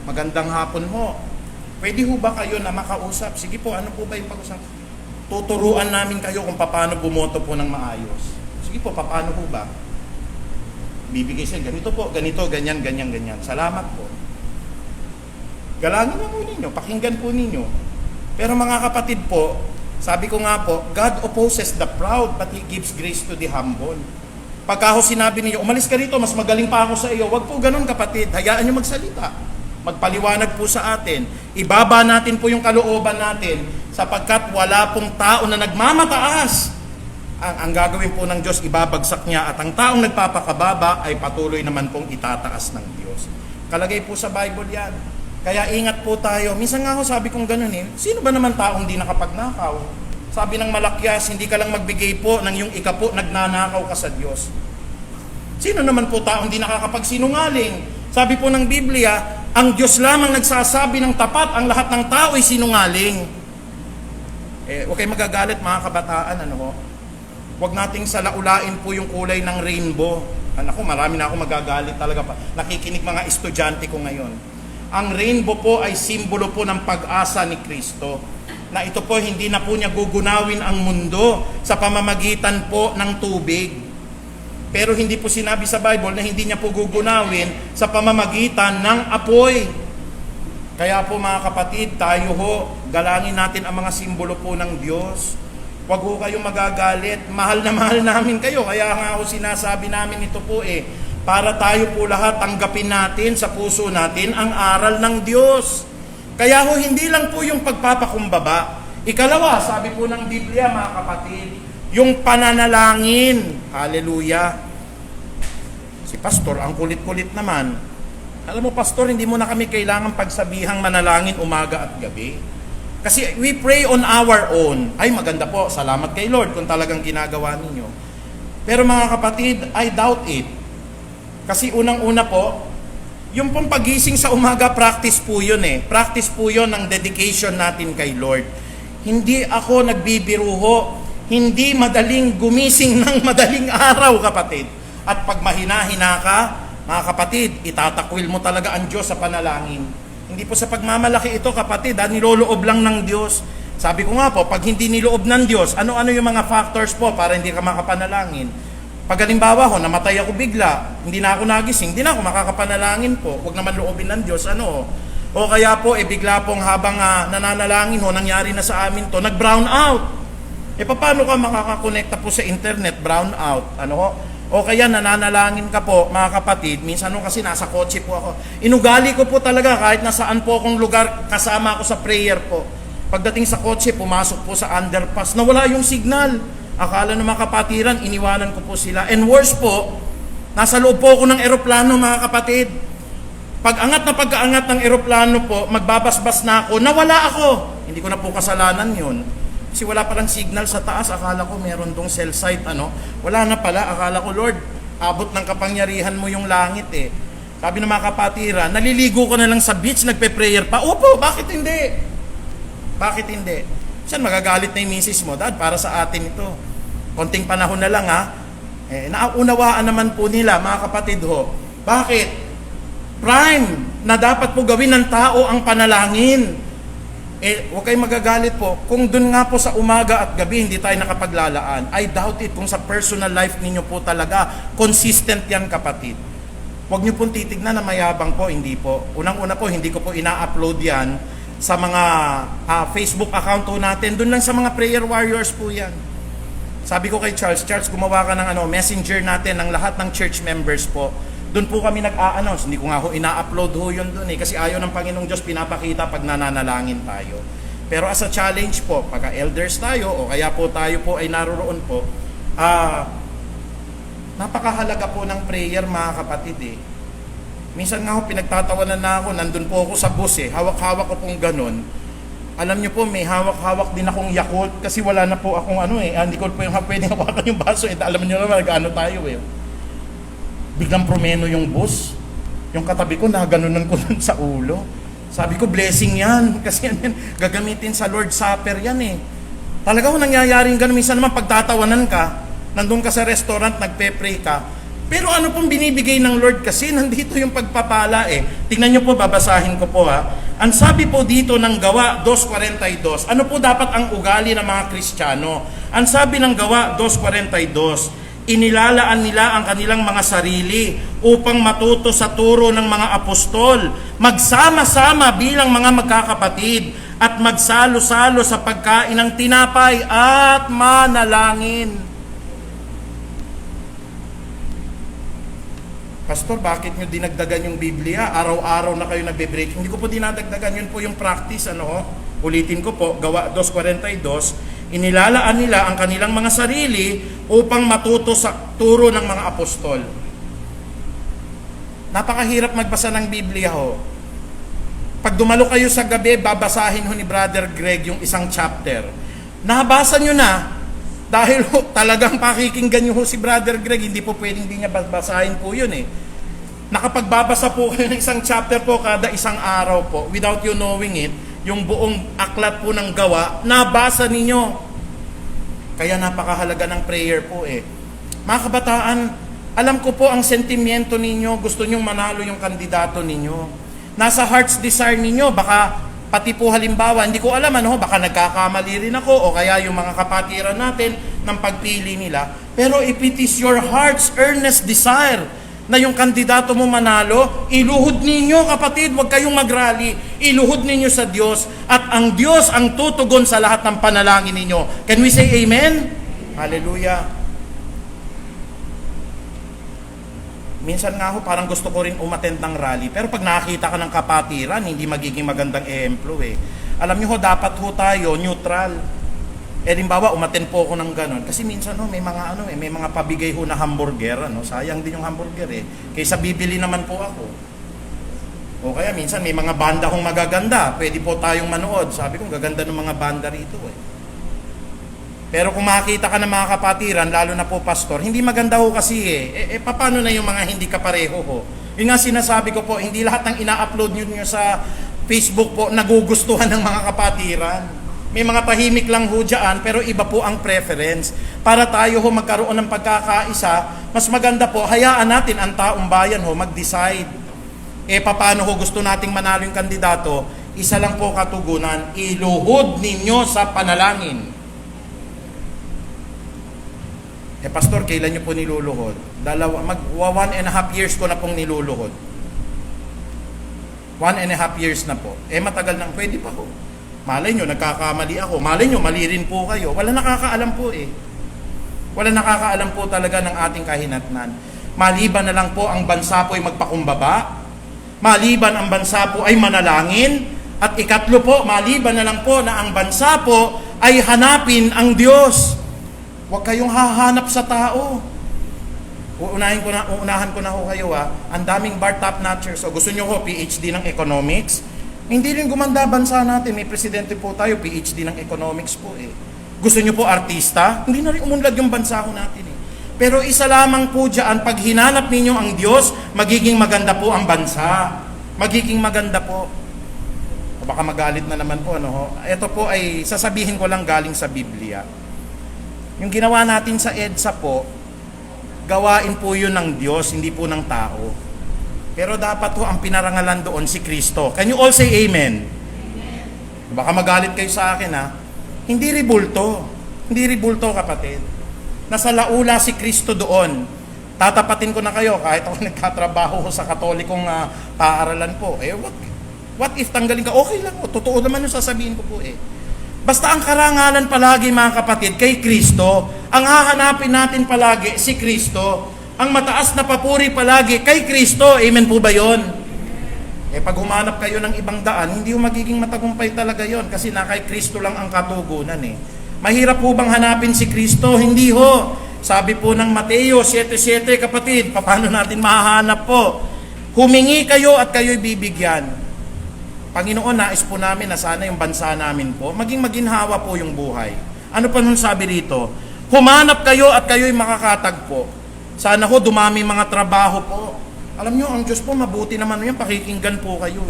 Magandang hapon ho. Pwede ho ba kayo na makausap? Sige po, ano po ba yung pag-usap? Tuturuan namin kayo kung paano bumoto po ng maayos. Sige po, paano ho ba? Bibigay siya, ganito po, ganito, ganyan, ganyan, ganyan. Salamat po. Galangin na po ninyo, pakinggan po ninyo. Pero mga kapatid po, sabi ko nga po, God opposes the proud, but He gives grace to the humble. Pagka ho sinabi niyo, umalis ka rito, mas magaling pa ako sa iyo. Wag po ganun kapatid, hayaan niyo magsalita. Magpaliwanag po sa atin. Ibaba natin po yung kalooban natin sapagkat wala pong tao na nagmamataas. Ang gagawin po ng Diyos, ibabagsak niya at ang taong nagpapakababa ay patuloy naman pong itataas ng Diyos. Kalagay po sa Bible yan. Kaya ingat po tayo. Minsan nga ho sabi kong ganun sino ba naman taong di nakapagnakaw? Sabi ng Malakyas, hindi ka lang magbigay po ng yung ikapo, nagnanakaw ka sa Diyos. Sino naman po taong di nakakapagsinungaling? Sabi po ng Biblia, ang Diyos lamang nagsasabi ng tapat, ang lahat ng tao ay sinungaling. Huwag kayo magagalit mga kabataan, Huwag nating salaulain po yung kulay ng rainbow. Marami na ako magagalit talaga pa. Nakikinig mga estudyante ko ngayon. Ang rainbow po ay simbolo po ng pag-asa ni Kristo. Na ito po hindi na po niya gugunawin ang mundo sa pamamagitan po ng tubig. Pero hindi po sinabi sa Bible na hindi niya po gugunawin sa pamamagitan ng apoy. Kaya po mga kapatid, tayo ho, galangin natin ang mga simbolo po ng Diyos. Huwag ho kayong magagalit. Mahal na mahal namin kayo. Kaya nga ho sinasabi namin ito po para tayo po lahat tanggapin natin sa puso natin ang aral ng Diyos. Kaya ho, hindi lang po yung pagpapakumbaba. Ikalawa, sabi po ng Biblia mga kapatid, yung pananalangin. Hallelujah. Si pastor, ang kulit-kulit naman. Alam mo pastor, hindi mo na kami kailangan pagsabihang manalangin umaga at gabi. Kasi we pray on our own. Ay maganda po, salamat kay Lord kung talagang ginagawa ninyo. Pero mga kapatid, I doubt it. Kasi unang-una po, yung pong pagising sa umaga, practice po yun Practice po yun ng dedication natin kay Lord. Hindi ako nagbibiruho. Hindi madaling gumising ng madaling araw, kapatid. At pag mahina-hina ka, mga kapatid, itatakwil mo talaga ang Diyos sa panalangin. Hindi po sa pagmamalaki ito, kapatid, niloloob lang ng Diyos. Sabi ko nga po, pag hindi niloob ng Diyos, ano-ano yung mga factors po para hindi ka makapanalangin? Pag halimbawa ho, namatay ako bigla, hindi na ako nagising, hindi na ako makakapanalangin po. Huwag naman loobin ng Diyos, O kaya po, bigla pong habang nananalangin ho, nangyari na sa amin to, nag-brown out. Paano ka makakakonekta po sa internet, brown out? O kaya nananalangin ka po, mga kapatid, minsan kasi nasa kotse po ako. Inugali ko po talaga kahit nasaan po akong lugar, kasama ako sa prayer po. Pagdating sa kotse, pumasok po sa underpass, nawala yung signal. Akala ng mga kapatiran, iniwanan ko po sila. And worse po, nasa loob po ako ng eroplano, mga kapatid. Pag-angat na pag-aangat ng eroplano po, magbabasbas na ako, nawala ako. Hindi ko na po kasalanan yun. Kasi wala palang signal sa taas, akala ko meron dong cell site, Wala na pala, akala ko, Lord, abot ng kapangyarihan mo yung langit Sabi ng mga kapatiran, naliligo ko na lang sa beach, nagpe-prayer pa. Opo, bakit hindi? Bakit hindi? Saan magagalit na yung misis mo? Dad, para sa atin ito. Konting panahon na lang naunawaan naman po nila, mga kapatid ho. Bakit? Prime na dapat po gawin ng tao ang panalangin. Huwag kayong magagalit po. Kung dun nga po sa umaga at gabi, hindi tayo nakapaglalaan, I doubt it kung sa personal life ninyo po talaga, consistent yan kapatid. Huwag nyo pong titignan na mayabang po, hindi po. Unang-una po, hindi ko po ina-upload yan sa mga Facebook account po natin. Doon lang sa mga prayer warriors po yan. Sabi ko kay Charles, gumawa ka ng messenger natin ng lahat ng church members po. Doon po kami nag-a-announce. Hindi ko nga ho ina-upload ho yun doon kasi ayaw ng Panginoong Diyos pinapakita pag nananalangin tayo. Pero as a challenge po, pagka elders tayo o kaya po tayo po ay naroroon po, napakahalaga po ng prayer mga kapatid Minsan nga ho, pinagtatawanan na ako, nandun po ako sa bus hawak-hawak ko pong ganun. Alam niyo po, may hawak-hawak din akong Yakult kasi wala na po akong hindi ko po pwedeng hawakan yung baso alam niyo naman, nag-ano tayo Biglang promeno yung bus. Yung katabi ko, naganunan ko nun sa ulo. Sabi ko, blessing yan. Kasi yan, gagamitin sa Lord's Supper yan Talaga kung nangyayaring ganun, minsan naman pagtatawanan ka, nandun ka sa restaurant, nagpe-pray ka. Pero ano pong binibigay ng Lord kasi, nandito yung pagpapala Tingnan nyo po, babasahin ko po Ang sabi po dito ng Gawa 2.42, ano po dapat ang ugali ng mga Kristiyano? Ang sabi ng Gawa 2.42, inilalaan nila ang kanilang mga sarili upang matuto sa turo ng mga apostol, magsama-sama bilang mga magkakapatid at magsalo-salo sa pagkain ng tinapay at manalangin. Pastor, bakit nyo dinagdagan yung Biblia? Araw-araw na kayo nagbe-break. Hindi ko po dinadagdagan, yun po yung practice. Ulitin ko po, Gawa 2.42, inilalaan nila ang kanilang mga sarili upang matuto sa turo ng mga apostol. Napakahirap magbasa ng Biblia Pag dumalo kayo sa gabi, babasahin ho ni Brother Greg yung isang chapter. Nabasa nyo na, dahil talagang pakikinggan nyo si Brother Greg, hindi po pwedeng di niya basahin po yun Nakapagbabasa po kayo ng isang chapter po kada isang araw po, without you knowing it, yung buong aklat po ng Gawa, nabasa ninyo. Kaya napakahalaga ng prayer po Mga kabataan, alam ko po ang sentimiento ninyo, gusto nyong manalo yung kandidato ninyo. Nasa heart's desire ninyo, baka pati po halimbawa, hindi ko alam baka nagkakamali rin ako o kaya yung mga kapatiran natin ng pagpili nila. Pero if it is your heart's earnest desire na yung kandidato mo manalo, iluhod ninyo kapatid, huwag kayong magrally. Iluhod ninyo sa Diyos at ang Diyos ang tutugon sa lahat ng panalangin ninyo. Can we say amen? Hallelujah. Minsan nga parang gusto ko rin umattend ng rally, pero pag nakakita ka ng kapatiran, hindi magiging magandang ehemplo eh. Alam niyo dapat tayo neutral. Halimbawa, umattend po ako ng ganon. Kasi minsan may mga pabigay na hamburger, sayang din yung hamburger eh. Kaysa bibili naman po ako. O kaya minsan may mga banda kong magaganda, pwede po tayong manood. Sabi ko, gaganda ng mga banda rito eh. Pero kung makakita ka ng mga kapatiran, lalo na po pastor, hindi maganda ho kasi eh. Paano na yung mga hindi kapareho ho? Yung nga sinasabi ko po, hindi lahat ng ina-upload nyo sa Facebook po nagugustuhan ng mga kapatiran. May mga tahimik lang ho dyan, pero iba po ang preference. Para tayo ho magkaroon ng pagkakaisa, mas maganda po, hayaan natin ang taong bayan ho mag-decide. Paano ho gusto nating manalo yung kandidato? Isa lang po katugunan, iluhod ninyo sa panalangin. Pastor, kailan nyo po niluluhod? 1.5 years ko na pong niluluhod. 1.5 years na po. Matagal nang pwede pa ho. Malay nyo, nagkakamali ako. Malay nyo, mali rin po kayo. Wala nakakaalam po eh. Wala nakakaalam po talaga ng ating kahinatnan. Maliban na lang po ang bansa po ay magpakumbaba. Maliban ang bansa po ay manalangin. At ikatlo po, maliban na lang po na ang bansa po ay hanapin ang Diyos. Huwag kayong hahanap sa tao. Uunahan ko na ho kayo Ang daming bar top notchers. So gusto nyo ho PhD ng economics? Hindi rin gumanda bansa natin. May presidente po tayo, PhD ng economics po eh. Gusto nyo po artista? Hindi na rin umunlad yung bansa ko natin eh. Pero isa lamang po dyan, pag hinanap ninyo ang Diyos, magiging maganda po ang bansa. Magiging maganda po. O baka magalit na naman po Ito po ay sasabihin ko lang galing sa Biblia. Yung ginawa natin sa EDSA po, gawain po yun ng Diyos, hindi po ng tao. Pero dapat ho ang pinarangalan doon si Kristo. Can you all say amen? Amen. Baka magalit kayo sa akin Hindi ribulto. Hindi ribulto kapatid. Nasa laula si Kristo doon. Tatapatin ko na kayo kahit ako nagkatrabaho sa katolikong paaralan po. What if tanggalin ka? Okay lang po. Totoo naman yung sasabihin ko po Basta ang karangalan palagi mga kapatid kay Kristo. Ang hahanapin natin palagi si Kristo. Ang mataas na papuri palagi kay Kristo. Amen po ba yun? Pag humanap kayo ng ibang daan, hindi yung magiging matagumpay talaga yon kasi na kay Kristo lang ang katugunan Mahirap po bang hanapin si Kristo? Hindi ho. Sabi po ng Mateo 7:7, kapatid, paano natin mahahanap po? Humingi kayo at kayo'y bibigyan. Panginoon, nais po namin na sana yung bansa namin po, maging maginhawa po yung buhay. Ano pa nun sabi rito? Humanap kayo at kayo'y makakatagpo. Sana ho, dumami mga trabaho po. Alam nyo, ang Diyos po, mabuti naman yan, pakikinggan po kayo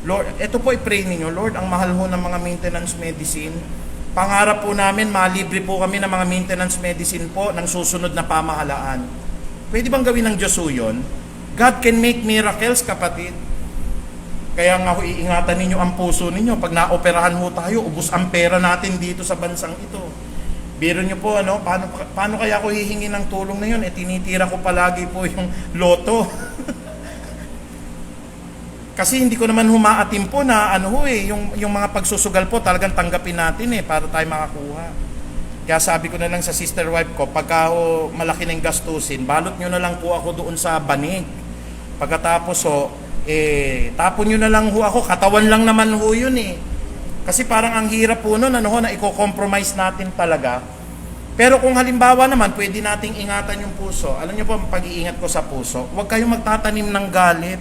Lord, ito po i-pray ninyo, Lord, ang mahal ho ng mga maintenance medicine. Pangarap po namin, malibre po kami ng mga maintenance medicine po ng susunod na pamahalaan. Pwede bang gawin ng Diyos yun? God can make miracles, kapatid. Kaya nga ho, iingatan ninyo ang puso ninyo. Pag naoperahan ho tayo, ubos ang pera natin dito sa bansang ito. Biro nyo po, paano kaya ako hihingi ng tulong na yun? Tinitira ko palagi po yung loto. Kasi hindi ko naman humaatim po na yung mga pagsusugal po talagang tanggapin natin para tayo makakuha. Kaya sabi ko na lang sa sister wife ko, pagka malaki ng gastusin, balot nyo na lang po ako doon sa banig. Pagkatapos tapon nyo na lang ho ako, katawan lang naman ho yun Kasi parang ang hirap po nun, na i-compromise natin talaga. Pero kung halimbawa naman, pwede nating ingatan yung puso. Alam niyo po, pag-iingat ko sa puso, huwag kayong magtatanim ng galit.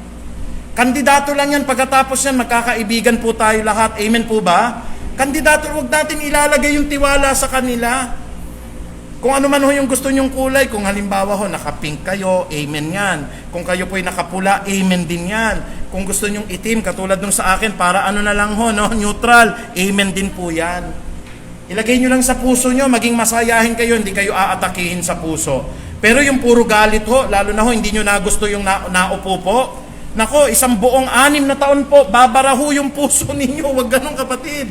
Kandidato lang yan, pagkatapos yan, magkakaibigan po tayo lahat. Amen po ba? Kandidato, huwag natin ilalagay yung tiwala sa kanila. Kung ano man ho yung gusto nyong kulay, kung halimbawa naka-pink kayo, amen yan. Kung kayo po'y nakapula, amen din yan. Kung gusto nyong itim, katulad nung sa akin, para na lang neutral, amen din po yan. Ilagay nyo lang sa puso nyo, maging masayahin kayo, hindi kayo aatakihin sa puso. Pero yung puro galit lalo na hindi nyo na gusto yung naupo po, Nako, isang buong 6 na taon po, babaraho yung puso ninyo. Huwag ganun, kapatid.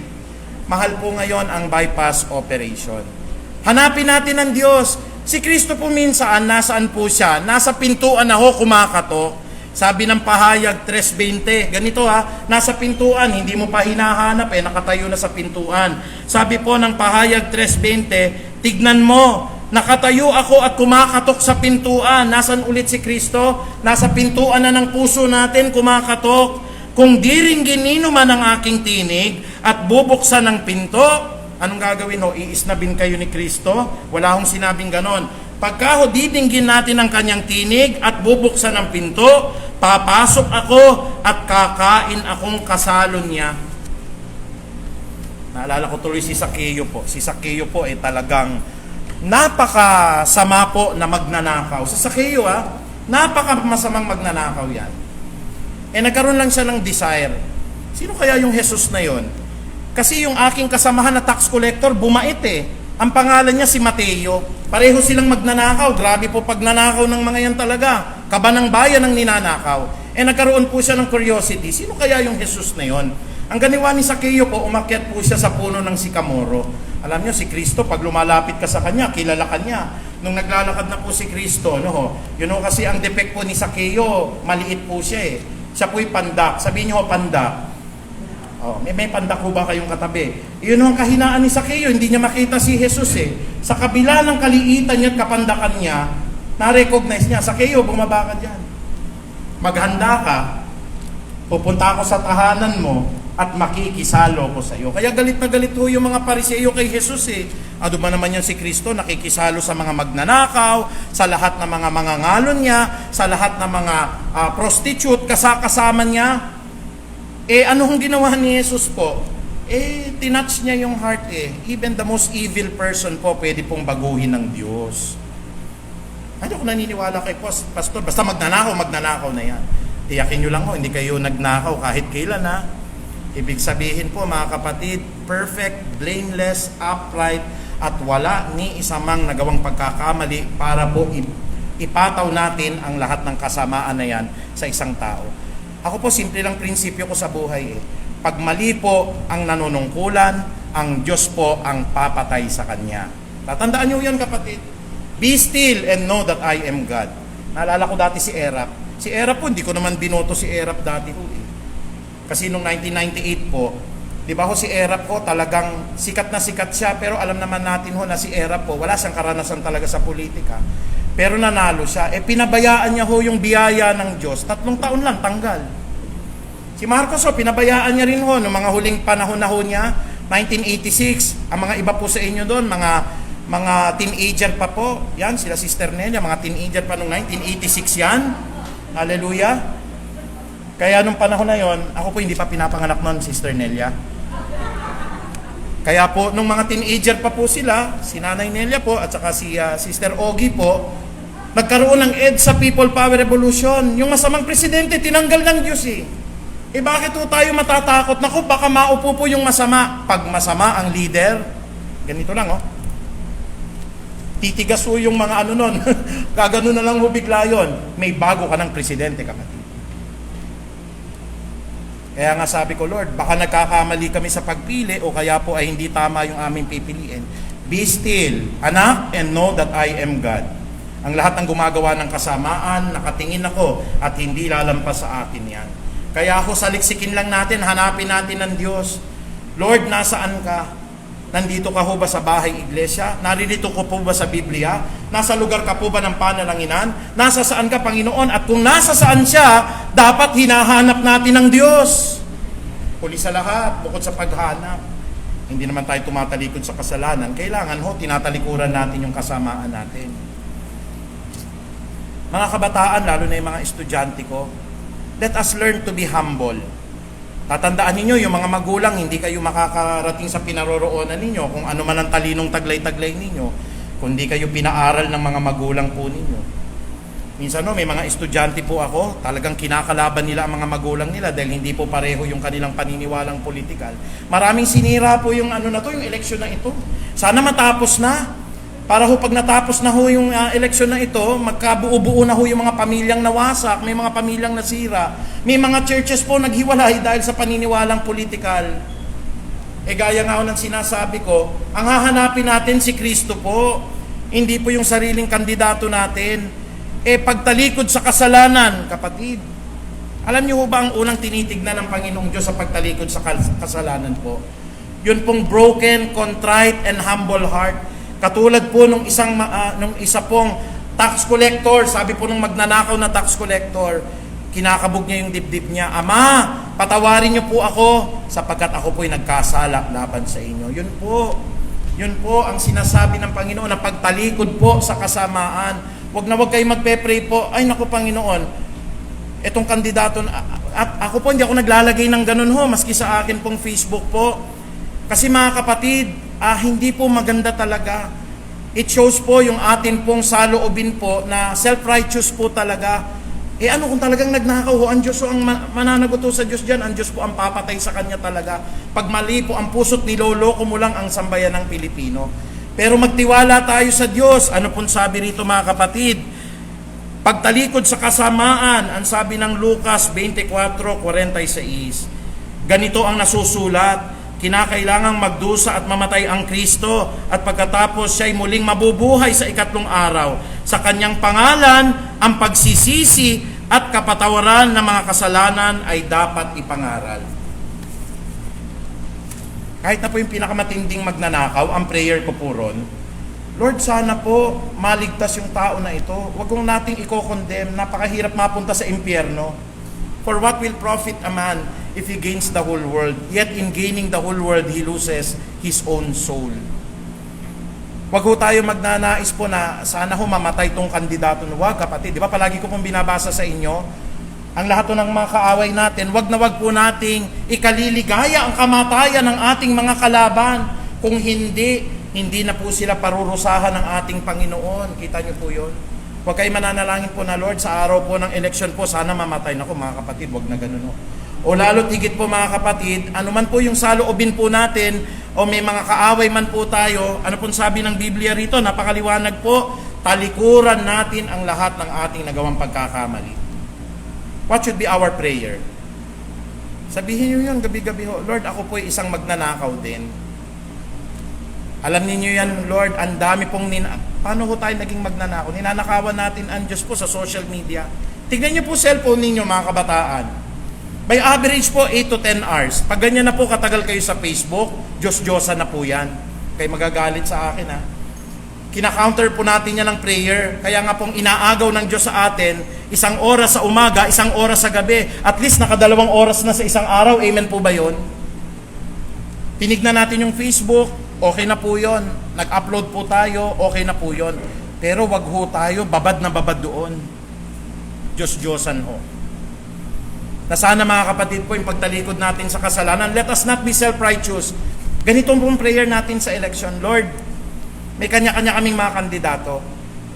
Mahal po ngayon ang bypass operation. Hanapin natin ang Diyos. Si Kristo po minsan, nasaan po siya? Nasa pintuan na ho, kumakatok. Sabi ng pahayag 3:20, ganito nasa pintuan, hindi mo pa hinahanap nakatayo na sa pintuan. Sabi po ng pahayag 3:20, tignan mo, nakatayo ako at kumakatok sa pintuan. Nasaan ulit si Kristo? Nasa pintuan na ng puso natin, kumakatok. Kung di ringginin man ang aking tinig at bubuksan ng pinto, anong gagawin ho? Iisnabin kayo ni Kristo? Wala hong sinabing ganon. Pagka ho didinggin natin ang kanyang tinig at bubuksan ang pinto, papasok ako at kakain akong kasalon niya. Naalala ko tuloy si Zaccheo po. Si Zaccheo po ay talagang napakasama po na magnanakaw. Sa Zaccheo napakamasamang magnanakaw yan. Nagkaroon lang siya ng desire. Sino kaya yung Jesus na yon? Kasi yung aking kasamahan na tax collector, bumait Ang pangalan niya si Mateo. Pareho silang magnanakaw. Grabe po pagnanakaw ng mga yan talaga. Kaba ng bayan ang ninanakaw. Nagkaroon po siya ng curiosity. Sino kaya yung Jesus na yon? Ang ganawa ni Zaccheo po, umakyat po siya sa puno ng sikamoro. Alam niyo, si Kristo, pag lumalapit ka sa kanya, kilala ka niya. Nung naglalakad na po si Kristo, kasi ang defect po ni Zaccheo, maliit po siya Siya po'y pandak. Sabihin niyo, pandak. May pandak ho ba kayong katabi? Yun ang kahinaan ni Zaccheo, hindi niya makita si Jesus Sa kabila ng kaliitan niya at kapandakan niya, na-recognize niya, Zaccheo, bumaba ka dyan. Maghanda ka, pupunta ako sa tahanan mo, at makikisalo ko sa iyo. Kaya galit na galit ho yung mga Pariseo kay Jesus Ano ba naman yan si Kristo, nakikisalo sa mga magnanakaw, sa lahat ng mga mangangalon niya, sa lahat ng mga prostitute, kasama niya. Ano hong ginawa ni Jesus po? Tinouch niya yung heart Even the most evil person po, pwede pong baguhin ng Diyos. Ano ko naniniwala kay Pastor, basta magnanakaw na yan. Tiyakin nyo lang hindi kayo nagnakaw kahit kailan Ibig sabihin po mga kapatid, perfect, blameless, upright, at wala ni isamang nagawang pagkakamali para po ipataw natin ang lahat ng kasamaan na yan sa isang tao. Ako po, simple lang prinsipyo ko sa buhay Pag mali po ang nanunungkulan, ang Diyos po ang papatay sa kanya. Tatandaan nyo yan, kapatid. Be still and know that I am God. Naalala ko dati si Erap. Si Erap po, hindi ko naman binoto si Erap dati Kasi noong 1998 po, di ba si Erap po talagang sikat na sikat siya, pero alam naman natin na si Erap po, wala siyang karanasan talaga sa politika. Pero nanalo siya. Pinabayaan niya yung biyaya ng Diyos. 3 taon lang, tanggal. Si Marcos pinabayaan niya rin noong mga huling panahon na niya, 1986. Ang mga iba po sa inyo doon, mga teenager pa po. Yan, sila Sister Nelia, mga teenager pa noong 1986 yan. Hallelujah. Kaya nung panahon na yon, ako po hindi pa pinapanganak noon, Sister Nelia. Kaya po, nung mga teenager pa po sila, si Nanay Nelia po, at saka si Sister Ogie po, nagkaroon ng EDSA People Power Revolution. Yung masamang presidente, tinanggal ng Diyos bakit po tayo matatakot? Naku, baka maupo po yung masama. Pag masama ang leader, ganito lang titigas po yung mga nun. Gagano na lang bigla yun. May bago ka ng presidente, kapatid. Kaya nga sabi ko, Lord, baka nagkakamali kami sa pagpili o kaya po ay hindi tama yung aming pipiliin. Be still, anak, and know that I am God. Ang lahat ng gumagawa ng kasamaan, nakatingin ako at hindi lalampas sa akin yan. Kaya ako saliksikin lang natin, hanapin natin ng Diyos. Lord, nasaan ka? Nandito ka ho ba sa bahay iglesia? Naririto ko po ba sa Biblia? Nasa lugar ka po ba ng panalanginan? Nasa saan ka, Panginoon? At kung nasa saan siya, dapat hinahanap natin ng Diyos. Huli sa lahat, bukod sa paghanap, hindi naman tayo tumatalikod sa kasalanan. Kailangan tinatalikuran natin yung kasamaan natin. Mga kabataan, lalo na yung mga estudyante ko, let us learn to be humble. Tatandaan ninyo, yung mga magulang, hindi kayo makakarating sa pinaroroonan ninyo kung ano man ang talinong taglay-taglay ninyo, kundi kayo pinaaral ng mga magulang po ninyo. Minsan may mga estudyante po ako, talagang kinakalaban nila ang mga magulang nila dahil hindi po pareho yung kanilang paniniwalang politikal. Maraming sinira po yung yung eleksyon na ito. Sana matapos na. Para ho pag natapos na ho yung eleksyon na ito, magkabuo-buo na ho yung mga pamilyang nawasak, may mga pamilyang nasira, may mga churches po naghiwalay dahil sa paniniwalang politikal. Gaya nga ho ng sinasabi ko, ang hahanapin natin si Kristo po, hindi po yung sariling kandidato natin. Pagtalikod sa kasalanan, kapatid, alam niyo ho ba ang unang tinitignan ng Panginoong Diyos sa pagtalikod sa kasalanan po? Yun pong broken, contrite, and humble heart. Katulad po nung isa pong tax collector, sabi po nung magnanakaw na tax collector, kinakabog niya yung dibdib niya, Ama, patawarin niyo po ako sapagkat ako po'y nagkasala laban sa inyo. Yun po ang sinasabi ng Panginoon na pagtalikod po sa kasamaan. Wag na wag kayo magpe-pray po, ay naku Panginoon, etong kandidato, at ako po hindi ako naglalagay ng ganun ho, maski sa akin pong Facebook po. Kasi mga kapatid, hindi po maganda talaga. It shows po yung atin pong saloobin po na self-righteous po talaga. Ano kung talagang nagnakaw ho, ang Diyos po ang mananagot sa Diyos dyan, ang Diyos po ang papatay sa kanya talaga. Pag mali po ang puso't niloloko mo lang ang sambayan ng Pilipino. Pero magtiwala tayo sa Diyos. Ano pong sabi rito mga kapatid? Pagtalikod sa kasamaan, ang sabi ng Lucas 24:46. Ganito ang nasusulat, kinakailangang magdusa at mamatay ang Kristo at pagkatapos siya'y muling mabubuhay sa ikatlong araw. Sa kanyang pangalan, ang pagsisisi at kapatawaran ng mga kasalanan ay dapat ipangaral. Kahit na po yung pinakamatinding magnanakaw, ang prayer ko po ron, Lord, sana po maligtas yung tao na ito. Huwag kong nating i-condemn, napakahirap mapunta sa impyerno. For what will profit a man if he gains the whole world, yet in gaining the whole world, he loses his own soul? Huwag ho tayo magnanais po na sana ho mamatay tong kandidato. Huwag kapatid, di ba palagi ko pong binabasa sa inyo, ang lahat ng mga kaaway natin, wag na wag po nating ikaliligaya ang kamatayan ng ating mga kalaban. Kung hindi na po sila parurusahan ng ating Panginoon. Kita niyo po yun? Huwag kayo mananalangin po na, Lord, sa araw po ng eleksyon po, sana mamatay. Naku mga kapatid, huwag na ganun. O lalo tigit po mga kapatid, ano man po yung saloobin po natin, o may mga kaaway man po tayo, ano pong sabi ng Biblia rito, napakaliwanag po, talikuran natin ang lahat ng ating nagawang pagkakamali. What should be our prayer? Sabihin niyo yun gabi-gabi ho, Lord, ako po isang magnanakaw din. Alam niyo yan, Lord, ang dami pong paano ho tayo naging magnanakaw? Ninanakawan natin ang Diyos po sa social media. Tignan niyo po cellphone ninyo mga kabataan. By average po, 8 to 10 hours. Pag ganyan na po katagal kayo sa Facebook, Diyos-Diyosan na po yan. Kayo magagalit sa akin ha. Kina-counter po natin yan ng prayer. Kaya nga pong inaagaw ng Diyos sa atin, 1 oras sa umaga, 1 oras sa gabi. At least naka 2 oras na sa isang araw. Amen po ba yun? Tinignan natin yung Facebook, okay na po yun. Nag-upload po tayo, okay na po yun. Pero wag ho tayo, babad na babad doon. Diyos-Diyosan ho. Na sana mga kapatid po, yung pagtalikod natin sa kasalanan, let us not be self-righteous. Ganito pong prayer natin sa election. Lord, may kanya-kanya kaming mga kandidato.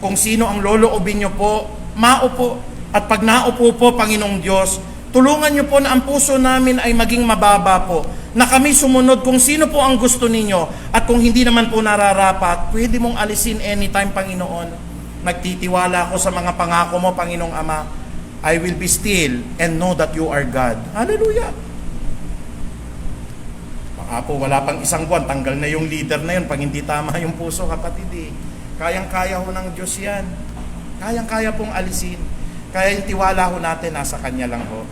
Kung sino ang loloobin nyo po, maupo. At pag naupo po, Panginoong Diyos, tulungan nyo po na ang puso namin ay maging mababa po. Na kami sumunod kung sino po ang gusto ninyo. At kung hindi naman po nararapat, pwede mong alisin anytime, Panginoon. Nagtitiwala ako sa mga pangako mo, Panginoong Ama. I will be still and know that you are God. Hallelujah! Baka po, wala pang isang buwan, tanggal na yung leader na yun pag hindi tama yung puso, kapatid eh. Kayang-kaya ho ng Diyos yan. Kayang-kaya pong alisin. Kaya yung tiwala ho natin, nasa Kanya lang ho.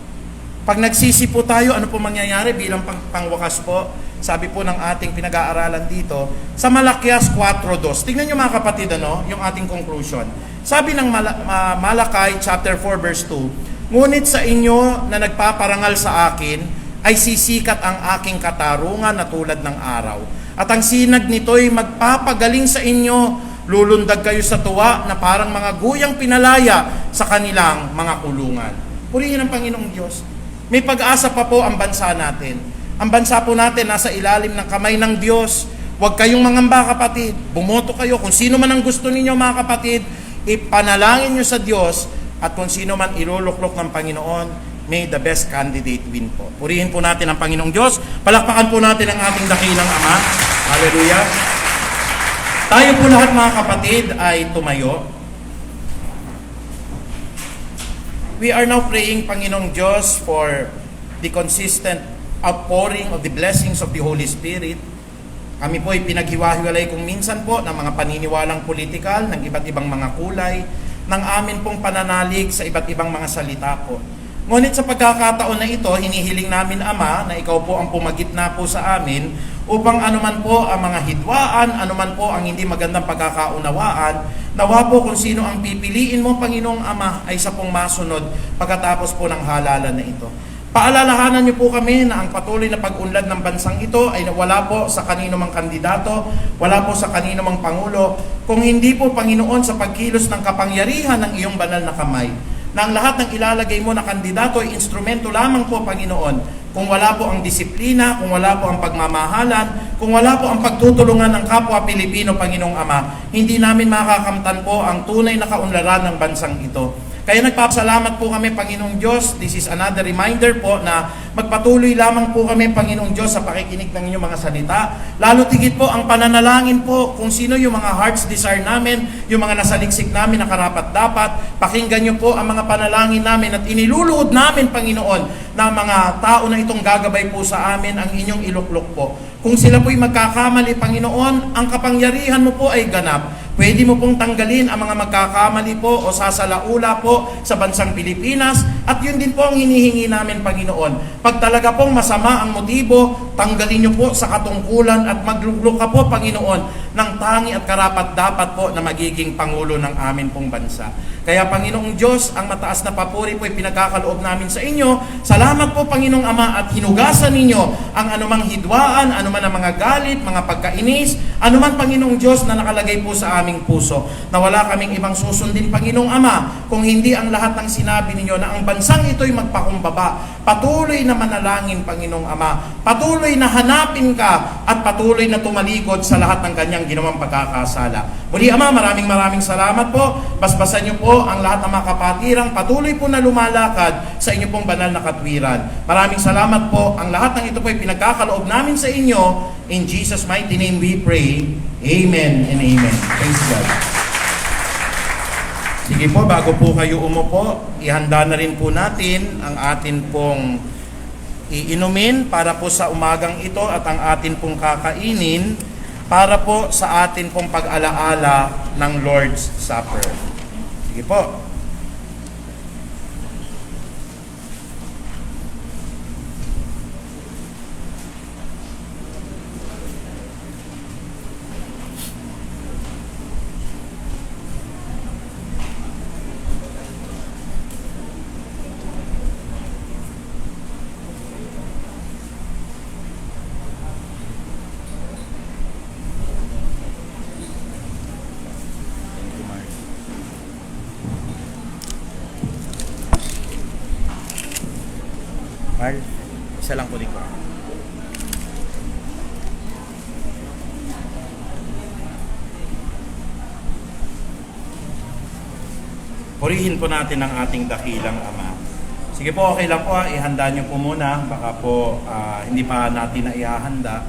Pag nagsisi po tayo, ano po mangyayari bilang pangwakas po? Sabi po ng ating pinag-aaralan dito, sa Malakias 4:2. Tingnan nyo mga kapatid, yung ating conclusion. Sabi ng Malakay chapter 4 verse 2, ngunit sa inyo na nagpaparangal sa akin, ay sisikat ang aking katarungan na tulad ng araw. At ang sinag nito'y magpapagaling sa inyo, lulundag kayo sa tuwa na parang mga guyang pinalaya sa kanilang mga kulungan. Purihin ang Panginoong Diyos. May pag-asa pa po ang bansa natin. Ang bansa po natin nasa ilalim ng kamay ng Diyos. Huwag kayong mangamba kapatid. Bumoto kayo. Kung sino man ang gusto ninyo mga kapatid, ipanalangin nyo sa Diyos. At kung sino man iluluklok ng Panginoon, may the best candidate win po. Purihin po natin ang Panginoong Diyos. Palakpakan po natin ang ating dakilang Ama. Hallelujah. Tayo po lahat mga kapatid ay tumayo. We are now praying, Panginoong Diyos, for the consistent outpouring of the blessings of the Holy Spirit. Kami po ay pinaghiwa-hiwalay kung minsan po ng mga paniniwalang politikal, ng iba't ibang mga kulay, ng amin pong pananalig sa iba't ibang mga salita po. Ngunit sa pagkakataon na ito, hinihiling namin, Ama, na ikaw po ang pumagitna po sa amin upang anuman po ang mga hidwaan, anuman po ang hindi magandang pagkakaunawaan, nawa po kung sino ang pipiliin mo, Panginoong Ama, ay sa pong masunod pagkatapos po ng halalan na ito. Paalalahanan niyo po kami na ang patuloy na pag-unlad ng bansang ito ay wala po sa kanino mang kandidato, wala po sa kanino mang pangulo, kung hindi po, Panginoon, sa pagkilos ng kapangyarihan ng iyong banal na kamay, na ang lahat ng ilalagay mo na kandidato ay instrumento lamang po, Panginoon, kung wala po ang disiplina, kung wala po ang pagmamahalan, kung wala po ang pagtutulungan ng kapwa Pilipino, Panginoong Ama, hindi namin makakamtan po ang tunay na kaunlaran ng bansang ito. Kaya nagpapasalamat po kami, Panginoong Diyos. This is another reminder po na magpatuloy lamang po kami, Panginoong Diyos, sa pakikinig ng inyong mga salita. Lalo tigit po ang pananalangin po kung sino yung mga heart's desire namin, yung mga nasaliksik namin na karapat-dapat. Pakinggan niyo po ang mga panalangin namin at iniluluhod namin, Panginoon, na mga tao na itong gagabay po sa amin ang inyong iluklok po. Kung sila po'y magkakamali, Panginoon, ang kapangyarihan mo po ay ganap. Pwede mo pong tanggalin ang mga magkakamali po o sasalaula po sa bansang Pilipinas at yun din po ang hinihingi namin, Panginoon. Pag talaga pong masama ang motibo, tanggalin niyo po sa katungkulan at magluglok ka po, Panginoon, ng tangi at karapat-dapat po na magiging Pangulo ng amin pong bansa. Kaya, Panginoong Diyos, ang mataas na papuri po ay pinagkakaloob namin sa inyo. Salamat po, Panginoong Ama, at hinugasan ninyo ang anumang hidwaan, anuman ang mga galit, mga pagkainis, anuman, Panginoong Diyos, na nakalagay po sa aming puso. Na wala kaming ibang susundin, Panginoong Ama, kung hindi ang lahat ng sinabi ninyo na ang bansang ito'y magpakumbaba. Patuloy na manalangin, Panginoong Ama. Patuloy na hanapin ka at patuloy na tumalikod sa lahat ng kanyang ginawang pagkakasala. Muli, Ama, maraming salamat po. Basbasan niyo po ang lahat ng mga kapatirang patuloy po na lumalakad sa inyo pong banal na katwiran. Maraming salamat po. Ang lahat ng ito po ay pinagkakaloob namin sa inyo. In Jesus' mighty name we pray. Amen and amen. Praise God. Sige po, bago po kayo umupo, ihanda na rin po natin ang atin pong iinumin para po sa umagang ito at ang atin pong kakainin para po sa atin pong pag-alaala ng Lord's Supper. Sige po. Carl, isa lang po ko. Purihin po natin ang ating dakilang Ama. Sige po, okay lang po. Ihanda nyo po muna. Baka po hindi pa natin na ihahanda.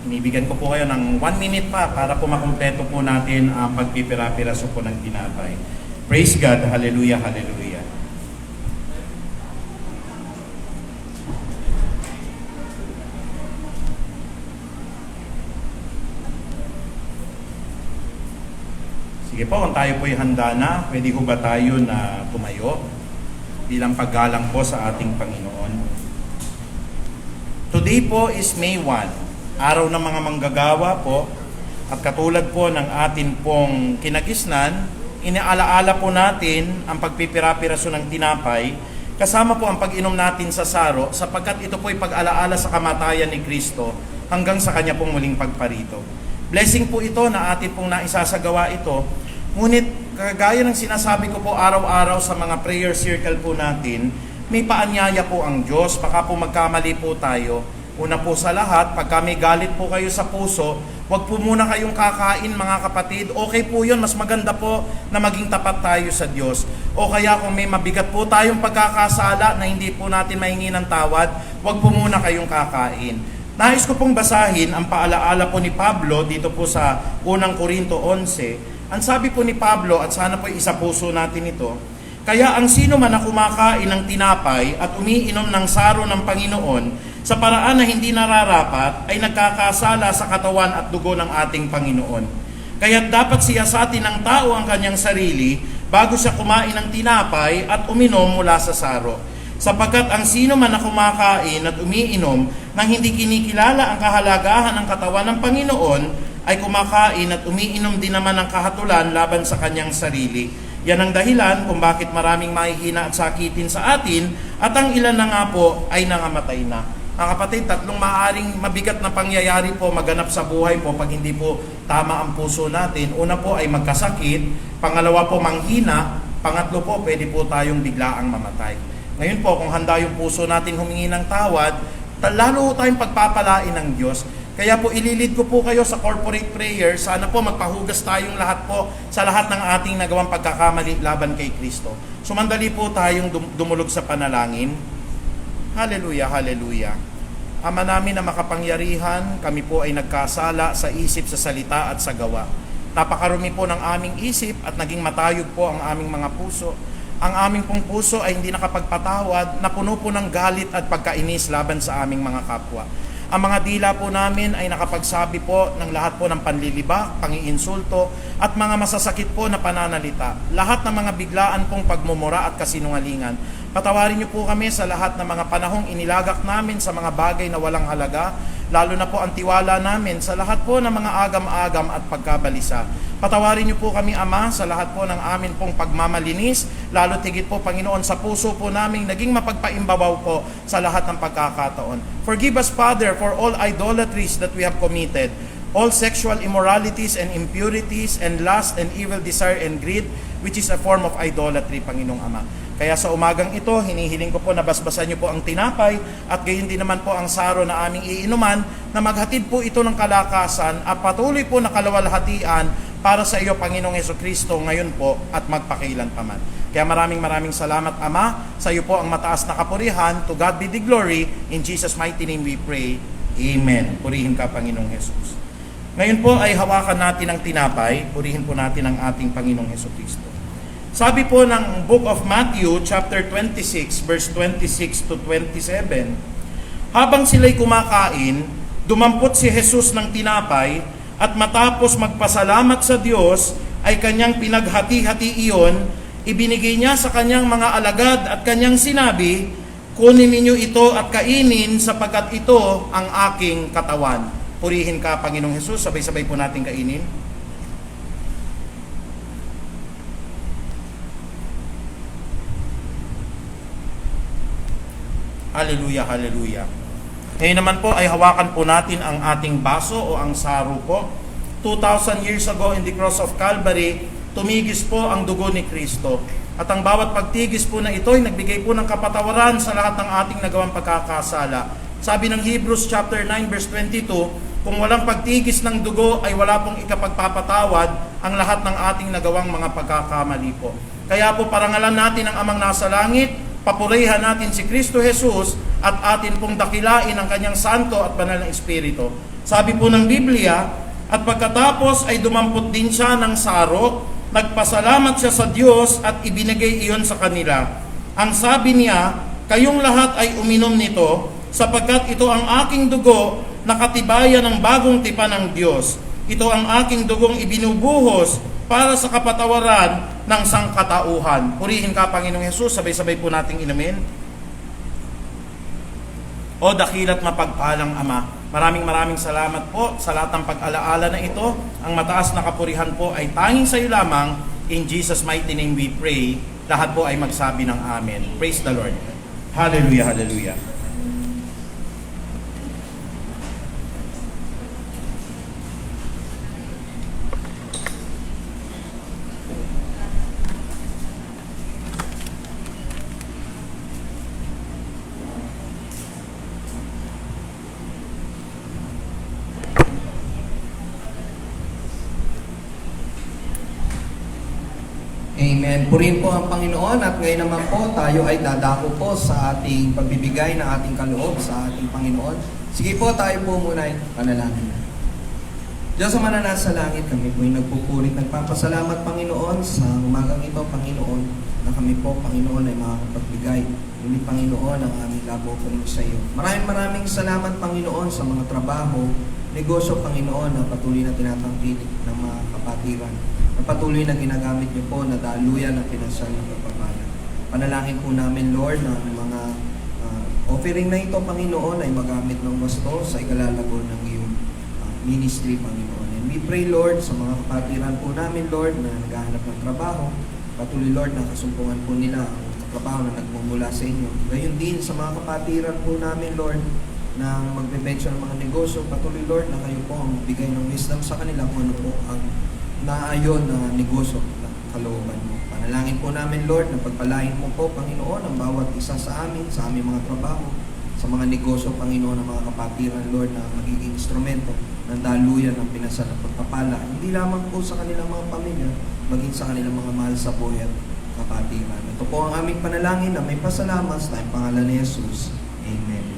Inibigyan ko po kayo ng 1 minute pa para po makumpleto po natin ang pagpipira-piraso po ng tinapay. Praise God. Hallelujah, hallelujah. Sige po, kung tayo po'y handa na, pwede ko ba tayo na tumayo bilang paggalang po sa ating Panginoon? Today po is May 1, araw ng mga manggagawa po, at katulad po ng atin pong kinagisnan, inaalaala po natin ang pagpipira-piraso ng tinapay, kasama po ang pag-inom natin sa saro, sapagkat ito po'y pag-alaala sa kamatayan ni Kristo hanggang sa kanya pong muling pagparito. Blessing po ito na atin pong naisasagawa ito. Ngunit, kagaya ng sinasabi ko po araw-araw sa mga prayer circle po natin, may paanyaya po ang Diyos. Baka po magkamali po tayo. Una po sa lahat, pagka may galit po kayo sa puso, wag po muna kayong kakain, mga kapatid. Okay po yun, mas maganda po na maging tapat tayo sa Diyos. O kaya kung may mabigat po tayong pagkakasala na hindi po natin mahingi ng tawad, wag po muna kayong kakain. Nais ko pong basahin ang paalaala po ni Pablo dito po sa unang Korinto 11. Ang sabi po ni Pablo, at sana po isapuso natin ito, kaya ang sino man na kumakain ng tinapay at umiinom ng saro ng Panginoon sa paraan na hindi nararapat ay nagkakasala sa katawan at dugo ng ating Panginoon. Kaya dapat siyasatin ng tao ang kanyang sarili bago siya kumain ng tinapay at uminom mula sa saro. Sapagkat ang sino man na kumakain at umiinom nang hindi kinikilala ang kahalagahan ng katawan ng Panginoon ay kumakain at umiinom din naman ng kahatulan laban sa kanyang sarili. Yan ang dahilan kung bakit maraming mahihina at sakitin sa atin at ang ilan na nga po ay nangamatay na. Mga kapatid, tatlong maaaring mabigat na pangyayari po maganap sa buhay po pag hindi po tama ang puso natin. Una po ay magkasakit, pangalawa po manghina, pangatlo po pwede po tayong biglaang mamatay. Ngayon po, kung handa yung puso natin humingi ng tawad, lalo tayong pagpapalain ng Diyos. Kaya po ililid ko po kayo sa corporate prayer. Sana po magpahugas tayong lahat po sa lahat ng ating nagawang pagkakamali laban kay Kristo. Sumandali po tayong dumulog sa panalangin. Hallelujah, hallelujah. Ama namin na makapangyarihan, kami po ay nagkasala sa isip, sa salita at sa gawa. Napakarumi po ng aming isip at naging matayog po ang aming mga puso. Ang aming pong puso ay hindi nakapagpatawad, napuno po ng galit at pagkainis laban sa aming mga kapwa. Ang mga dila po namin ay nakapagsabi po ng lahat po ng panlilibak, pangiinsulto, at mga masasakit po na pananalita. Lahat ng mga biglaan pong pagmumura at kasinungalingan. Patawarin niyo po kami sa lahat ng mga panahong inilagak namin sa mga bagay na walang halaga, lalo na po ang tiwala namin sa lahat po ng mga agam-agam at pagkabalisa. Patawarin niyo po kami, Ama, sa lahat po ng amin pong pagmamalinis, lalo tigit po, Panginoon, sa puso po namin naging mapagpaimbabaw po sa lahat ng pagkakataon. Forgive us, Father, for all idolatries that we have committed, all sexual immoralities and impurities and lust and evil desire and greed, which is a form of idolatry, Panginoong Ama. Kaya sa umagang ito, hinihiling ko po na basbasan niyo po ang tinapay at gayon din naman po ang saro na aming iinuman na maghatid po ito ng kalakasan at patuloy po na kalawalhatian para sa iyo, Panginoong Hesukristo, ngayon po at magpakailan pa man. Kaya maraming salamat, Ama. Sa iyo po ang mataas na kapurihan. To God be the glory. In Jesus' mighty name we pray. Amen. Purihin ka, Panginoong Jesus. Ngayon po ay hawakan natin ang tinapay. Purihin po natin ang ating Panginoong Hesukristo. Sabi po ng Book of Matthew, chapter 26, verse 26 to 27, habang sila'y kumakain, dumampot si Jesus ng tinapay at matapos magpasalamat sa Diyos, ay kanyang pinaghati-hati iyon, ibinigay niya sa kanyang mga alagad at kanyang sinabi, kunin ninyo ito at kainin sapagkat ito ang aking katawan. Purihin ka, Panginoong Jesus. Sabay-sabay po natin kainin. Hallelujah, hallelujah. Ngayon naman po ay hawakan po natin ang ating baso o ang saro po. 2,000 years ago in the cross of Calvary, tumigis po ang dugo ni Kristo. At ang bawat pagtigis po na ito ay nagbigay po ng kapatawaran sa lahat ng ating nagawang pagkakasala. Sabi ng Hebrews chapter 9 verse 22, kung walang pagtigis ng dugo ay wala pong ikapagpapatawad ang lahat ng ating nagawang mga pagkakamali po. Kaya po parangalan natin ang Amang nasa langit, papurihan natin si Kristo Jesus at atin pong dakilain ang kanyang santo at banal na Espiritu. Sabi po ng Biblia, at pagkatapos ay dumampot din siya ng saro, nagpasalamat siya sa Diyos at ibinigay iyon sa kanila. Ang sabi niya, kayong lahat ay uminom nito, sapagkat ito ang aking dugo na katibayan ng bagong tipan ng Diyos. Ito ang aking dugong ibinubuhos para sa kapatawaran ng sangkatauhan. Purihin ka, Panginoong Jesus. Sabay-sabay po nating inumin. O dakila't mapagpalang Ama, maraming salamat po sa lahat ng pag-alaala na ito. Ang mataas na kapurihan po ay tanging sa iyo lamang. In Jesus' mighty name we pray. Lahat po ay magsabi ng Amen. Praise the Lord. Hallelujah, hallelujah. Amen. Amen. Purihin po ang Panginoon at ngayon naman po tayo ay dadako po sa ating pagbibigay ng ating kaloob sa ating Panginoon. Sige po, tayo po muna ay panalangin. Diyos sa mananasa langit, kami po ay nagpupurit, nagpapasalamat Panginoon sa umagang ito, Panginoon, na kami po, Panginoon, ay makakapagbigay. Ngunit, Panginoon, ang aming labo po sa iyo. Maraming salamat, Panginoon, sa mga trabaho, negosyo, Panginoon, na patuloy na tinatangkilik ng mga kapatiran. Na patuloy na ginagamit niyo po na daluyan ng pinansyal ng pagpapala. Panalangin po namin, Lord, na ang mga offering na ito, Panginoon, ay magamit ng gusto sa ikalalago ng iyong ministry, Panginoon. And we pray, Lord, sa mga kapatiran po namin, Lord, na naghahanap ng trabaho. Patuloy, Lord, na kasumpungan po nila ang trabaho na nagmumula sa inyo. Gayon din sa mga kapatiran po namin, Lord, na magbebensya ng mga negosyo. Patuloy, Lord, na kayo po ang bigay ng wisdom sa kanila kung ano po ang naayon na negosyo na kalooban mo. Panalangin po namin, Lord, na pagpalain mo po, Panginoon, ang bawat isa sa amin, sa aming mga trabaho, sa mga negosyo, Panginoon, ng mga kapatiran, Lord, na magiging instrumento ng daluyan ng pinansyal ng pagpapala. Hindi lamang po sa kanilang mga pamilya, maging sa kanilang mga mahal sa buhay at kapatiran. Ito po ang aming panalangin na may pasalamat sa tayong pangalan ni Jesus. Amen.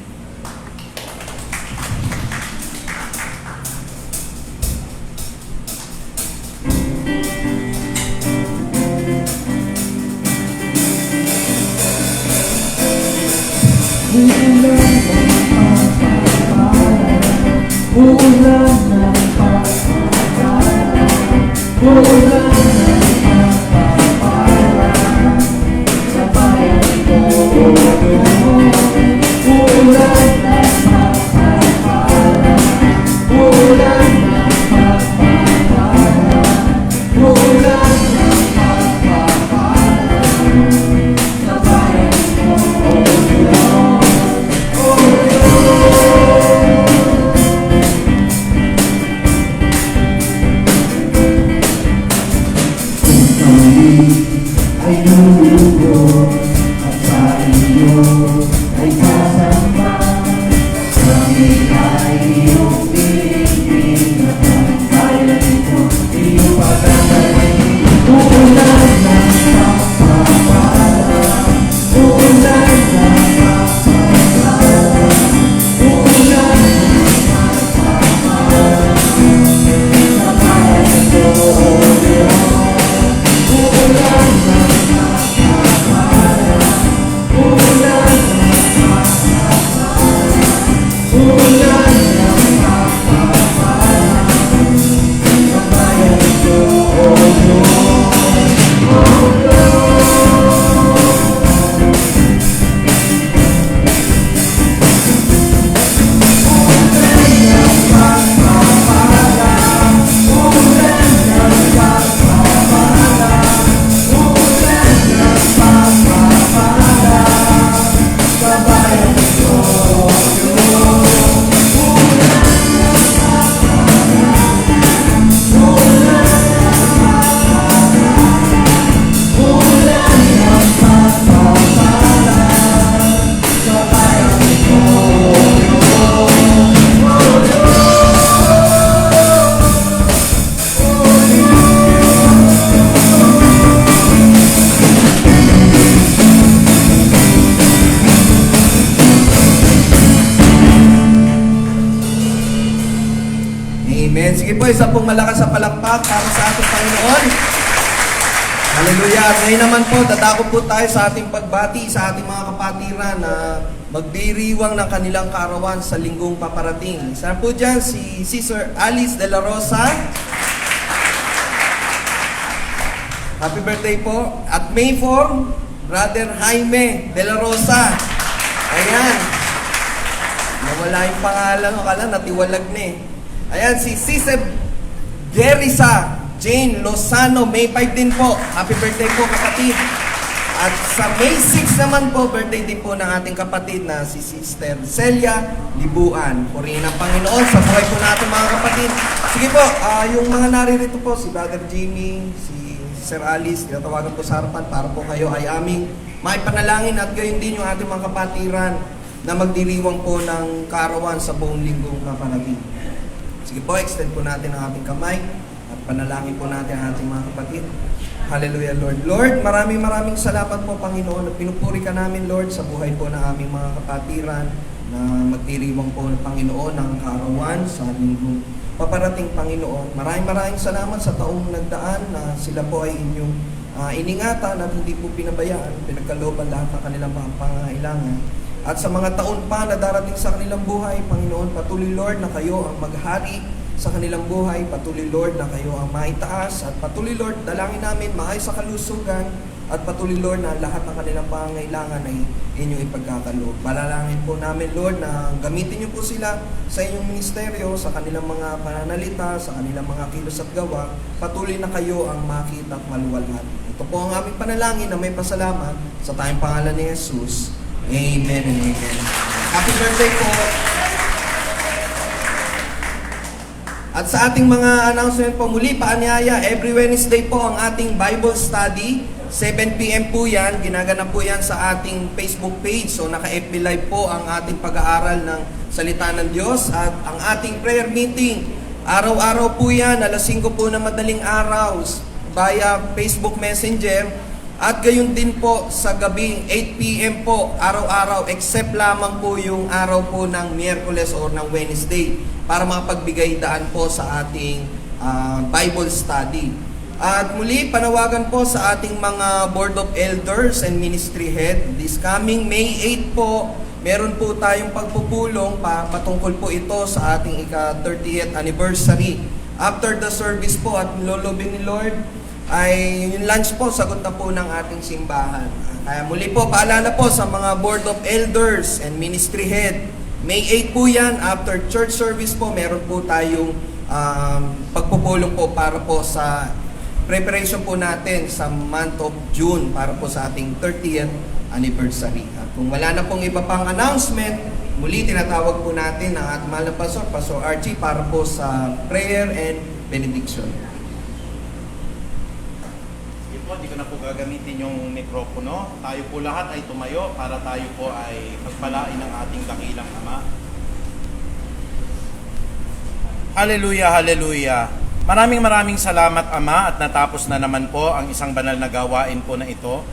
Amen. Sige po, isa pong malakas sa palakpak para sa ating Panginoon. Hallelujah. At ngayon naman po, dadako po tayo sa ating pagbati sa ating mga kapatiran na magdiriwang ng kanilang kaarawan sa linggong paparating. Isa po dyan si Sister Alice de la Rosa. Happy birthday po. At May 4, Brother Jaime de la Rosa. Ayan. Nawala yung pangalan. Akala natiwalag na eh. Ayan, si Sister Jerisa Jane Lozano, May 5 din po. Happy birthday po, kapatid. At sa May 6 naman po, birthday din po ng ating kapatid na si Sister Celia Libuan. Purihin ang Panginoon sa buhay po natin, mga kapatid. Sige po, yung mga naririto po, si Brother Jimmy, si Sir Alice, tinatawagan po sa harapan para po kayo ay aming maipanalangin at gayon din yung ating mga kapatiran na magdiriwang po ng kaarawan sa buong linggong kaparating. Sige po, extend po natin ang ating kamay at panalangin po natin ang ating mga kapatid. Hallelujah, Lord. Lord, maraming salamat po, Panginoon, at pinupuri ka namin, Lord, sa buhay po ng aming mga kapatiran na magdiriwang po ng Panginoon ng kaarawan sa aming paparating, Panginoon. Maraming salamat sa taong nagdaan na sila po ay inyong iningatan at hindi po pinabayaan, pinagkalooban lahat ng kanilang mga pangangailangan. At sa mga taon pa na darating sa kanilang buhay, Panginoon, patuloy, Lord, na kayo ang maghari sa kanilang buhay. Patuloy, Lord, na kayo ang maitaas. At patuloy, Lord, dalangin namin maayos sa kalusugan. At patuloy, Lord, na lahat ng kanilang pangangailangan ay inyong ipagkakaloob. Balalangin po namin, Lord, na gamitin niyo po sila sa inyong ministeryo, sa kanilang mga pananalita, sa kanilang mga kilos at gawa. Patuloy na kayo ang makita at maluwalhati. Ito po ang aming panalangin na may pasalamat sa tayong pangalan ni Jesus. Amen and amen. Happy birthday po! At sa ating mga announcement po muli, paanyaya, every Wednesday po ang ating Bible study. 7 p.m. po yan, ginaganap po yan sa ating Facebook page. So naka-FB Live po ang ating pag-aaral ng Salita ng Diyos. At ang ating prayer meeting, araw-araw po yan, alas 5 po na madaling araw, via Facebook Messenger. At gayon din po sa gabi, 8 p.m. po, araw-araw, except lamang po yung araw po ng Miyerkules or ng Wednesday para makapagbigay daan po sa ating Bible study. At muli, panawagan po sa ating mga Board of Elders and Ministry Head. This coming May 8 po, meron po tayong pagpupulong patungkol po ito sa ating ika-30th anniversary. After the service po at nilolobing ni Lord, ay yung lunch po, sagot na po ng ating simbahan. Kaya muli po, paalala po sa mga Board of Elders and Ministry Head. May 8 po yan, after church service po, meron po tayong pagpupulong po para po sa preparation po natin sa month of June para po sa ating 30th anniversary. At kung wala na pong iba pang announcement, muli tinatawag po natin ang ating mahal na Pastor, Pastor Archie, para po sa prayer and benediction. Hindi ko na po gagamitin yung mikropono. Tayo po lahat ay tumayo para tayo po ay pagpalain ng ating dakilang Ama. Hallelujah, hallelujah. Maraming salamat, Ama, at natapos na naman po ang isang banal na gawain po na ito.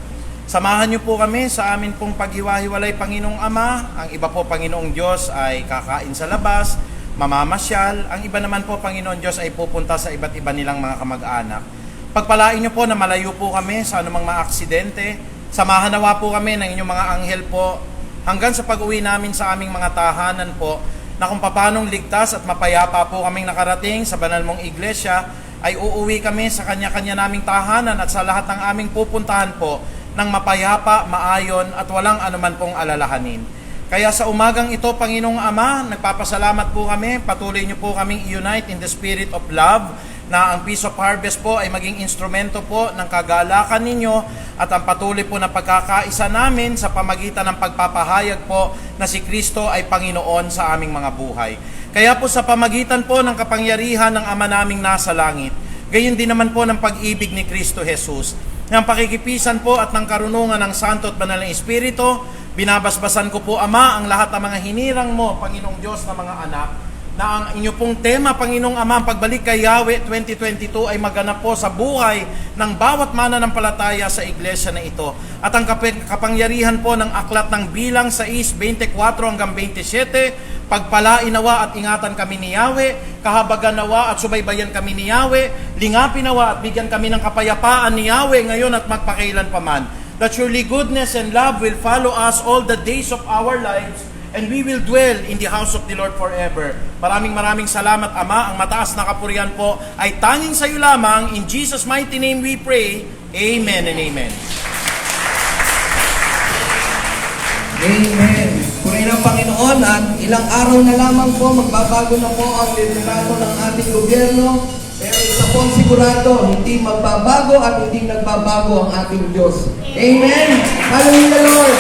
Samahan niyo po kami sa amin pong paghiwa-hiwalay, Panginoong Ama. Ang iba po, Panginoong Diyos, ay kakain sa labas, mamamasyal. Ang iba naman po, Panginoon Diyos, ay pupunta sa iba't iba nilang mga kamag-anak. Pagpalain niyo po na malayo po kami sa anumang mga aksidente. Samahan nawa po kami ng inyong mga anghel po hanggang sa pag-uwi namin sa aming mga tahanan po, na kung papanong ligtas at mapayapa po kaming nakarating sa banal mong iglesia, ay uuwi kami sa kanya-kanya naming tahanan at sa lahat ng aming pupuntahan po ng mapayapa, maayon at walang anuman pong alalahanin. Kaya sa umagang ito, Panginoong Ama, nagpapasalamat po kami. Patuloy niyo po kaming i-unite in the spirit of love, na ang Peace of Harvest po ay maging instrumento po ng kagalakan ninyo at ang patuloy po na pagkakaisa namin sa pamagitan ng pagpapahayag po na si Kristo ay Panginoon sa aming mga buhay. Kaya po sa pamagitan po ng kapangyarihan ng Ama naming nasa langit, gayon din naman po ng pag-ibig ni Kristo Jesus, ng pakikipisan po at ng karunungan ng Santo at Banal na Espiritu, binabasbasan ko po, Ama, ang lahat ng mga hinirang mo, Panginoong Diyos, na mga anak, na ang inyo pong tema, Panginoong Ama, ang pagbalik kay Yahweh 2022 ay maganap po sa buhay ng bawat mananampalataya sa iglesia na ito. At ang kapangyarihan po ng aklat ng Bilang 6:24 hanggang 27, pagpalain nawa at ingatan kami ni Yahweh, kahabagan nawa at subaybayan kami ni Yahweh, lingapin nawa at bigyan kami ng kapayapaan ni Yahweh ngayon at magpakailan paman. That surely goodness and love will follow us all the days of our lives, and we will dwell in the house of the Lord forever. Maraming salamat, Ama. Ang mataas na kapurihan po ay tanging sa iyo lamang. In Jesus' mighty name we pray. Amen and amen. Amen. Purihin ang Panginoon at ilang araw na lamang po, magbabago na po ang liderato ng ating gobyerno. Pero isa po ang sigurado, hindi magbabago at hindi nagbabago ang ating Diyos. Amen. Hallelujah, Lord.